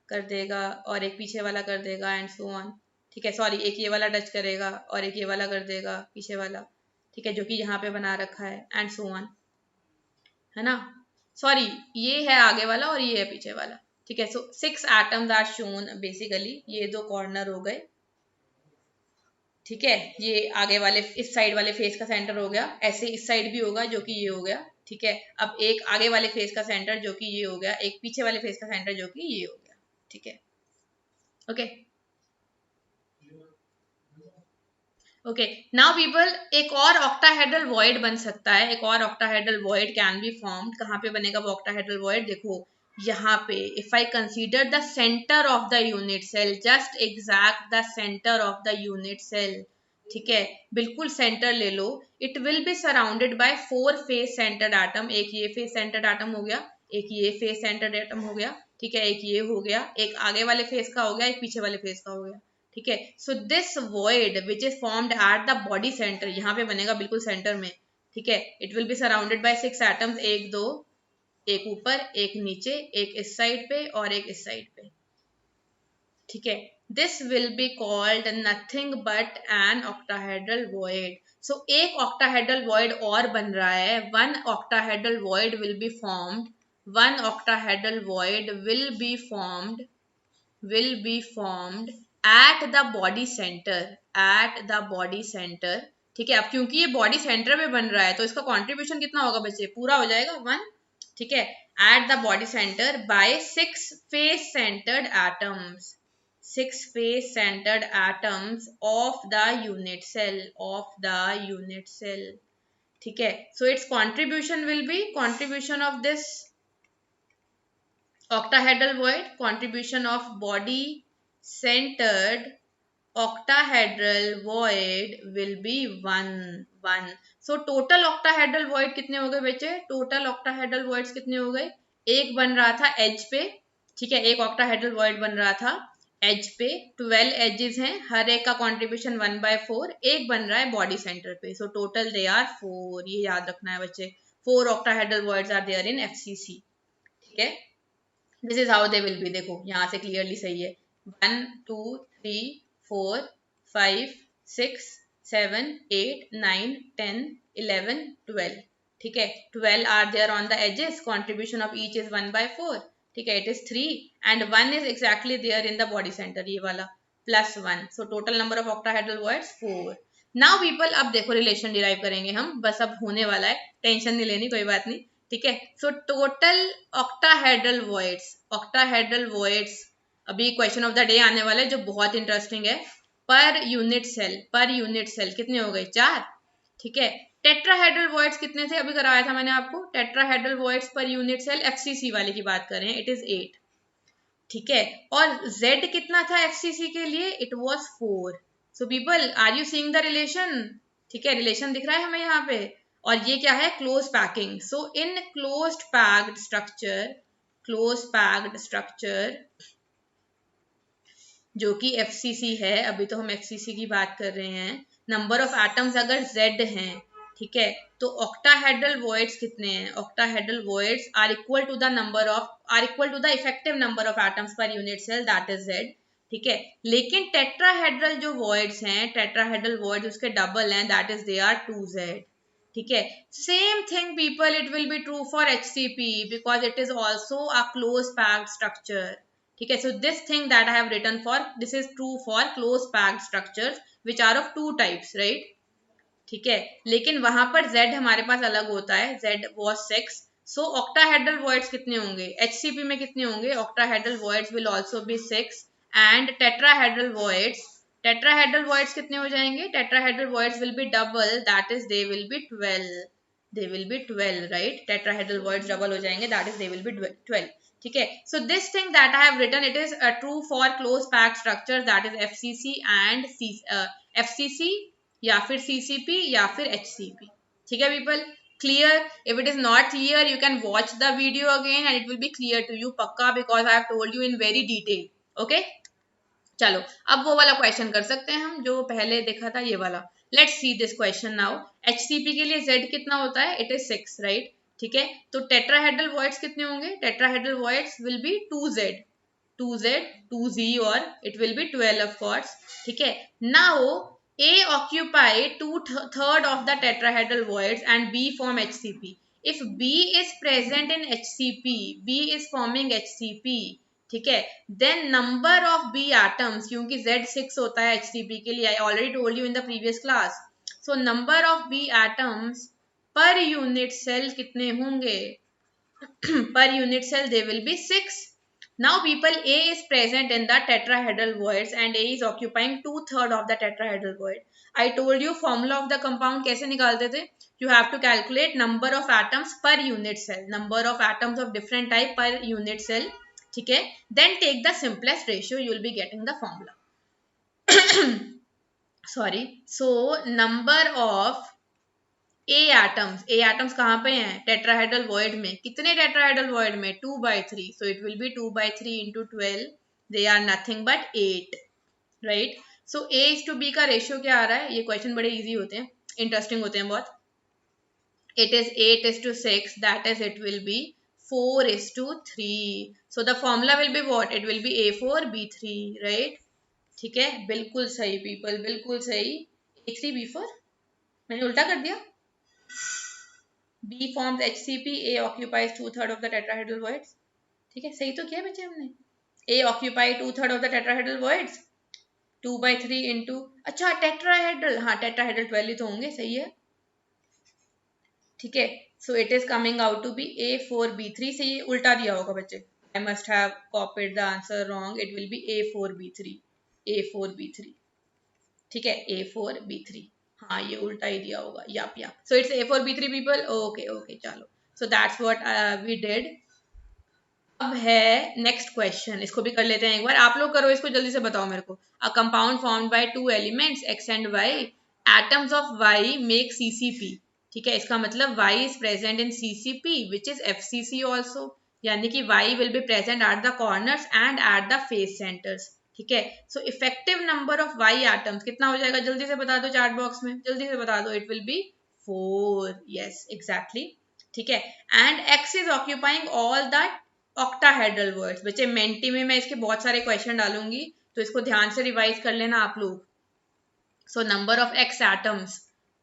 कर देगा और एक पीछे वाला कर देगा एंड सो ऑन। ठीक है, सॉरी, एक ये वाला टच करेगा और एक ये वाला कर देगा, पीछे वाला। ठीक है, जो कि यहाँ पे बना रखा है एंड सो ऑन, है ना। सॉरी, ये है आगे वाला और ये है पीछे वाला। ठीक है, सो 6 एटम्स आर शोन बेसिकली। ये 2 कॉर्नर हो गए। ठीक है, ये आगे वाले इस साइड वाले फेस का सेंटर हो गया, ऐसे इस साइड भी होगा जो कि ये हो गया। ठीक है, अब एक आगे वाले फेस का सेंटर जो कि ये हो गया, एक पीछे वाले फेस का सेंटर जो कि ये हो गया। ठीक है, ओके ओके, नाउ पीपल, एक और ऑक्टाहेड्रल वॉइड बन सकता है, एक और octahedral void can be formed. कहाँ पे बनेगा वो ऑक्टाहेड्रल वॉइड? देखो यहाँ पे, if I consider the centre of the unit cell, just exact the centre of the unit cell. ठीक है, बिल्कुल सेंटर ले लो। It will be surrounded by 4 face centred atom. एक ये फेस सेंटर्ड एटम हो गया, एक ये फेस सेंटर्ड एटम हो गया। ठीक है, एक ये हो गया, एक आगे वाले फेस का हो गया, एक पीछे वाले फेस का हो गया। ठीक है, so this void which is formed at the body centre, यहाँ पे बनेगा बिल्कुल सेंटर में। ठीक है, it will be surrounded bye 6 atoms, 1 2, एक ऊपर, एक नीचे, एक इस साइड पे और एक इस साइड पे। ठीक है, this will be called nothing but an octahedral void। सो एक ऑक्टाहेड्रल वॉइड और बन रहा है. One octahedral void will be formed. One octahedral void will be formed at the body center. at the body center. ठीक है. अब क्योंकि ये बॉडी सेंटर में बन रहा है तो इसका कंट्रीब्यूशन कितना होगा बच्चे? पूरा हो जाएगा 1. ठीक है. at the body center by 6 face centered atoms. 6 face centered atoms of the unit cell. ठीक है. so its contribution will be contribution of this octahedral void, contribution of body centered octahedral void will be 1. So total octahedral void कितने हो गए बच्चे? total octahedral voids कितने हो गए? एक बन रहा था एज पे. ठीक है. एक octahedral void बन रहा था एज पे. 12 एजेस हैं. हर एक का कंट्रीब्यूशन 1/4. एक बन रहा है बॉडी सेंटर पे. So total they are 4. ये याद रखना है बच्चे. 4 octahedral voids are there in FCC. ठीक है. This is how they will B. देखो यहाँ से क्लियरली सही है. 1 2 3 4 5 6 7 8 9 10 11 12. ठीक है. 12 are there on the edges. Contribution of each is 1/4. ठीक है. It is 3 and 1 is exactly there in the body centre. ये वाला +1. So total number of octahedral voids 4. Now people अब देखो रिलेशन डिराइव करेंगे हम. बस अब होने वाला है. टेंशन नहीं लेनी. कोई बात नहीं. ठीक है. सो टोटल ऑक्टाहेड्रल वॉइड्स अभी क्वेश्चन ऑफ द डे आने वाला है जो बहुत इंटरेस्टिंग है. पर यूनिट सेल कितने हो गए? 4. ठीक है. टेट्राहेड्रल वॉइड्स कितने थे? अभी कराया था मैंने आपको. Tetrahedral voids per unit cell FCC वाले की बात कर रहे हैं. It is 8. ठीक है. और Z कितना था FCC के लिए? It was 4. So people are you seeing the relation? ठीक है. रिलेशन दिख रहा है हमें यहाँ पे. और ये क्या है? Close packing. सो इन क्लोज्ड पैक्ड स्ट्रक्चर जो कि FCC है. अभी तो हम FCC की बात कर रहे हैं. नंबर ऑफ एटम्स अगर Z हैं. ठीक है. तो ऑक्टाहेड्रल वॉइड्स कितने हैं? Octahedral voids are equal to the effective number of atoms per unit cell, that is Z. ठीक है. लेकिन टेट्राहेड्रल जो वॉइड्स हैं, टेट्राहेड्रल वॉइड्स उसके डबल हैं, that is they are 2Z. ठीक है. Same thing people, it will be true for HCP because it is also a close packed structure. ठीक है. So this thing that I have written for, this is true for close packed structures which are of 2 types, right. ठीक है. लेकिन वहां पर Z हमारे पास अलग होता है. Z was 6. So octahedral voids कितने होंगे? HCP में कितने होंगे? Octahedral voids will also be 6 and tetrahedral voids कितने हो जाएंगे? Tetrahedral voids will be double, that is they will be 12, right. Tetrahedral voids double हो जाएंगे, that is they will be 12. ठीक है. So this thing that I have written, it is true for close packed structure, that is FCC and FCC या फिर CCP या फिर HCP. ठीक है people. Clear? If it is not clear you can watch the video again and it will be clear to you पक्का, because I have told you in very detail. Okay. चलो अब वो वाला question कर सकते हैं हम जो पहले देखा था, ये वाला. Let's see this question now. HCP के लिए Z कितना होता है? It is 6, right. ठीक है. तो टेट्राहेड्रल वॉइड्स कितने होंगे? Tetrahedral voids will B 2Z, 2Z और it will be 12 of course. ठीक है. Now A occupy 2/3 of the tetrahedral voids and B form HCP. If B is present in HCP, B is forming HCP. ठीक है. Then number of B atoms, क्योंकि Z 6 होता है HCP के लिए, I already told you in the previous class. So number of B atoms per unit cell कितने होंगे? Per unit cell they will be 6. Now people, A is present in the tetrahedral voids and A is occupying 2/3 of the tetrahedral void. I told you formula of the compound कैसे निकालते थे? You have to calculate number of atoms per unit cell, number of atoms of different type per unit cell. ठीक है. Then take the simplest ratio, you will be getting the formula. Sorry. So number of A atoms कहाँ पे हैं? Tetrahedral void में. कितने tetrahedral void में? 2/3. So it will be 2/3 into 12. They are nothing but 8, right? So A is to B का ratio क्या आ रहा है? ये क्वेश्चन बड़े इजी होते हैं, इंटरेस्टिंग होते हैं बहुत. It is 8:6. That is, it will be 4:3. So the formula will be what? It will be A4B3, right? ठीक है. बिल्कुल सही people, बिल्कुल सही. A3B4 मैंने उल्टा कर दिया. B forms HCP, A occupies 2/3 of the tetrahedral voids. ठीक है, सही तो किया बच्चे हमने. A occupy 2/3 of the tetrahedral voids. 2/3 into, अच्छा टेट्राहेड्रल, हाँ टेट्राहेड्रल 12 ही तो होंगे, सही है. ठीक है, so it is coming out to be A4B3. से ये उल्टा दिया होगा बच्चे. I must have copied the answer wrong. It will be A4B3. A4B3. ठीक है, A4B3. हाँ ये उल्टा ही दिया होगा. Yup. So it's A4B3 people. Okay चलो. So that's what we did. अब है नेक्स्ट क्वेश्चन, इसको भी कर लेते हैं एक बार. आप लोग करो इसको, जल्दी से बताओ मेरे को. A compound formed by two elements X and Y, atoms of Y make CCP. ठीक है, इसका मतलब Y is present in CCP which is FCC also. यानी कि Y will be present at the corners and at the face centres. ठीक है, so effective number of Y atoms कितना हो जाएगा, जल्दी से बता दो चैट बॉक्स में, जल्दी से बता दो. It will be 4. Yes exactly. ठीक है, and X is occupying all that octahedral words. बच्चे मेंटी में मैं इसके बहुत सारे क्वेश्चन डालूंगी, तो इसको ध्यान से रिवाइज कर लेना आप लोग. So number of X atoms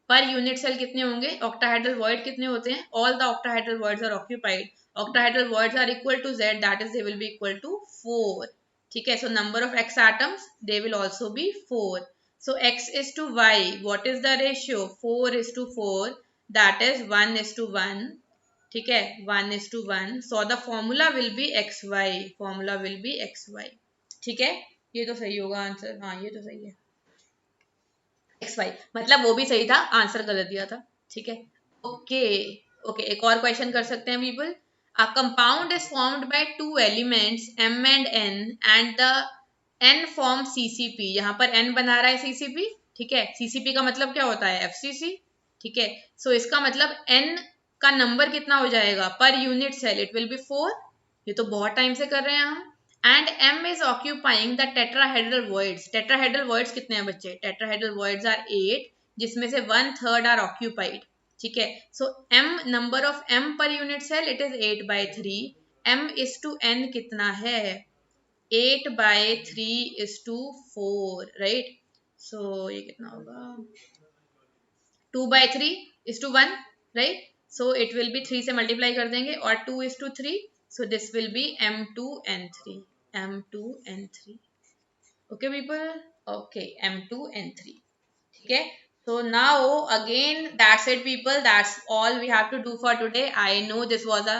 per unit cell कितने होंगे, ऑक्टाहेड्रल वर्ड कितने होते हैं, all the octahedral voids are occupied. Octahedral voids are equal to Z, that is they will be equal to 4. ठीक है, so number of X atoms they will also be 4. So X is to Y, what is the ratio, 4 is to 4, that is 1 is to 1. ठीक है, 1 is to 1. So the formula will be XY. Formula will be XY. ठीक है, ये तो सही होगा answer. हाँ ये तो सही है, XY. मतलब वो भी सही था, आंसर गलत दिया था. ठीक है, ओके. एक और क्वेश्चन कर सकते हैं people. A compound is formed by two elements M and N and the N form CCP. यहाँ पर N बना रहा है CCP. ठीक है, CCP का मतलब क्या होता है, FCC. ठीक है, सो इसका मतलब N का नंबर कितना हो जाएगा per unit cell, it will be 4. ये तो बहुत टाइम से कर रहे हैं हम. And M is occupying the tetrahedral voids. Tetrahedral voids कितने हैं बच्चे, टेट्राहेड्रल वॉइड्स आर 8, जिसमें से 1/3 आर ऑक्यूपाइड. ठीक है, so M number of M per unit cell, it is 8/3. M is to N कितना है, 8/3 is to 4, राइट. सो ये कितना होगा, 2/3 is to 1, right. So it will be 3 से मल्टीप्लाई कर देंगे, और 2 is to 3. So this will B M2N3. M2N3. Okay people, okay M2N3. ठीक है, so now again that's it people, that's all we have to do for today. I know this was a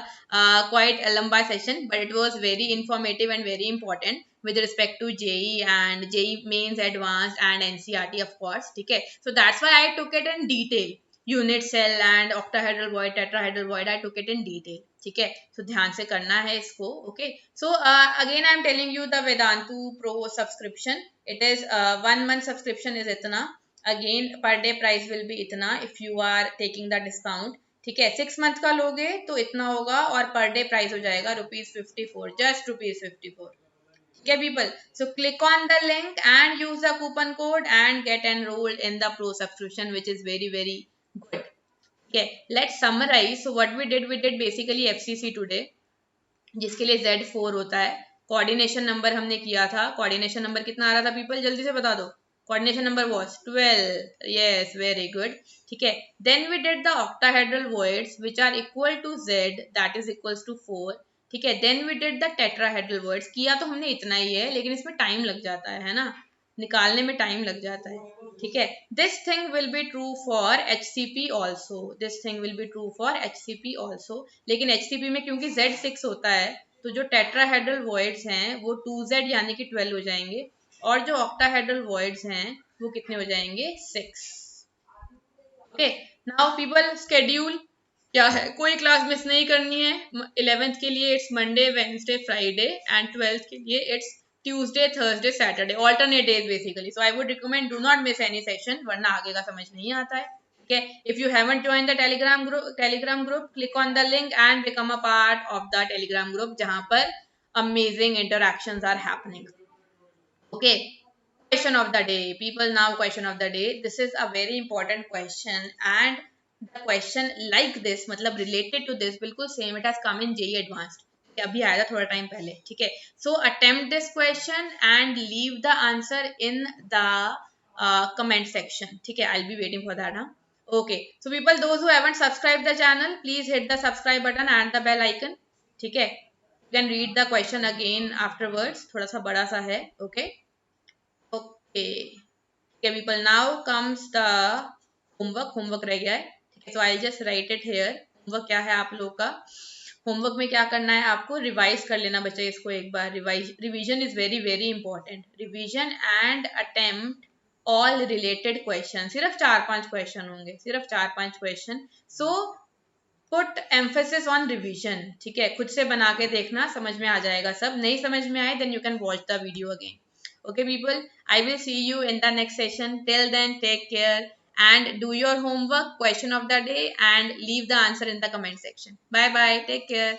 quite a lamba session, but it was very informative and very important with respect to JEE and JEE mains, advanced and NCERT of course. ठीक है, so that's why I took it in detail. Unit cell and octahedral void, tetrahedral void, I took it in detail. ठीक है, so ध्यान से करना है इसको. okay, so again I am telling you the Vedantu Pro subscription. It is 1 month subscription is इतना. Again per day price will be इतना if you are taking the discount. ठीक है, 6 मंथ का लोगे तो इतना होगा, और पर डे प्राइस हो जाएगा ₹54, जस्ट ₹54. ठीक है people, so click on the link and use the coupon code and get enrolled in the pro subscription which is very very good. ठीक है, let's summarise. So what we did basically FCC today, जिसके लिए Z4 होता है. Coordination number हमने किया था. Coordination number कितना आ रहा था पीपल, जल्दी से बता दो. Coordination number was 12. Yes, very good. ठीक है, then we did the octahedral voids which are equal to Z, that is equals to 4. ठीक है, then we did the tetrahedral voids. किया तो हमने इतना ही है, लेकिन इसमें टाइम लग जाता है ना, निकालने में टाइम लग जाता है. ठीक है, this thing will be true for HCP also. This thing will be true for HCP also. लेकिन HCP में क्योंकि Z6 होता है, तो जो tetrahedral voids हैं वो 2Z यानी कि 12 हो जाएंगे, और जो ऑक्टाहेड्रल वॉइड्स हैं वो कितने हो जाएंगे, 6. ओके, नाउ पीपल स्केड्यूल क्या है, कोई क्लास मिस नहीं करनी है. 11th के लिए it's Monday, Wednesday, Friday, and 12th के लिए it's Tuesday, Thursday, Saturday, alternate days basically. So I would recommend do not miss any session, वरना आगे का समझ नहीं आता है. ठीक है, if you haven't join the Telegram group, click on the link and become a part of the Telegram group, जहां पर amazing interactions are happening. Okay, question of the day people. Now question of the day, this is a very important question, and the question like this मतलब related to this बिल्कुल same, it has come in JEE advanced. अभी आया था थोड़ा time पहले. ठीक है, so attempt this question and leave the answer in the comment section. ठीक है, I'll be waiting for that. Okay, so people, those who haven't subscribed the channel, please hit the subscribe button and the bell icon. ठीक है, you can read the question again afterwards. थोड़ा सा बड़ा सा है. Okay. Okay. Okay, people. Now comes the homework. Homework रह गया है. ठीक है, so I'll just write it here. Homework क्या है आप लोग का? होमवर्क में क्या करना है आपको? रिवाइज कर लेना बच्चे इसको एक बार. Revision is very very important. Revision and attempt all related question. सिर्फ 4-5 क्वेश्चन होंगे, सिर्फ 4-5 question. So put emphasis on revision. ठीक है, खुद से बना के देखना, समझ में आ जाएगा सब. नहीं समझ में आए then you can watch the video again. Okay people, I will see you in the next session. Till then, take care and do your homework, question of the day, and leave the answer in the comment section. Bye bye, take care.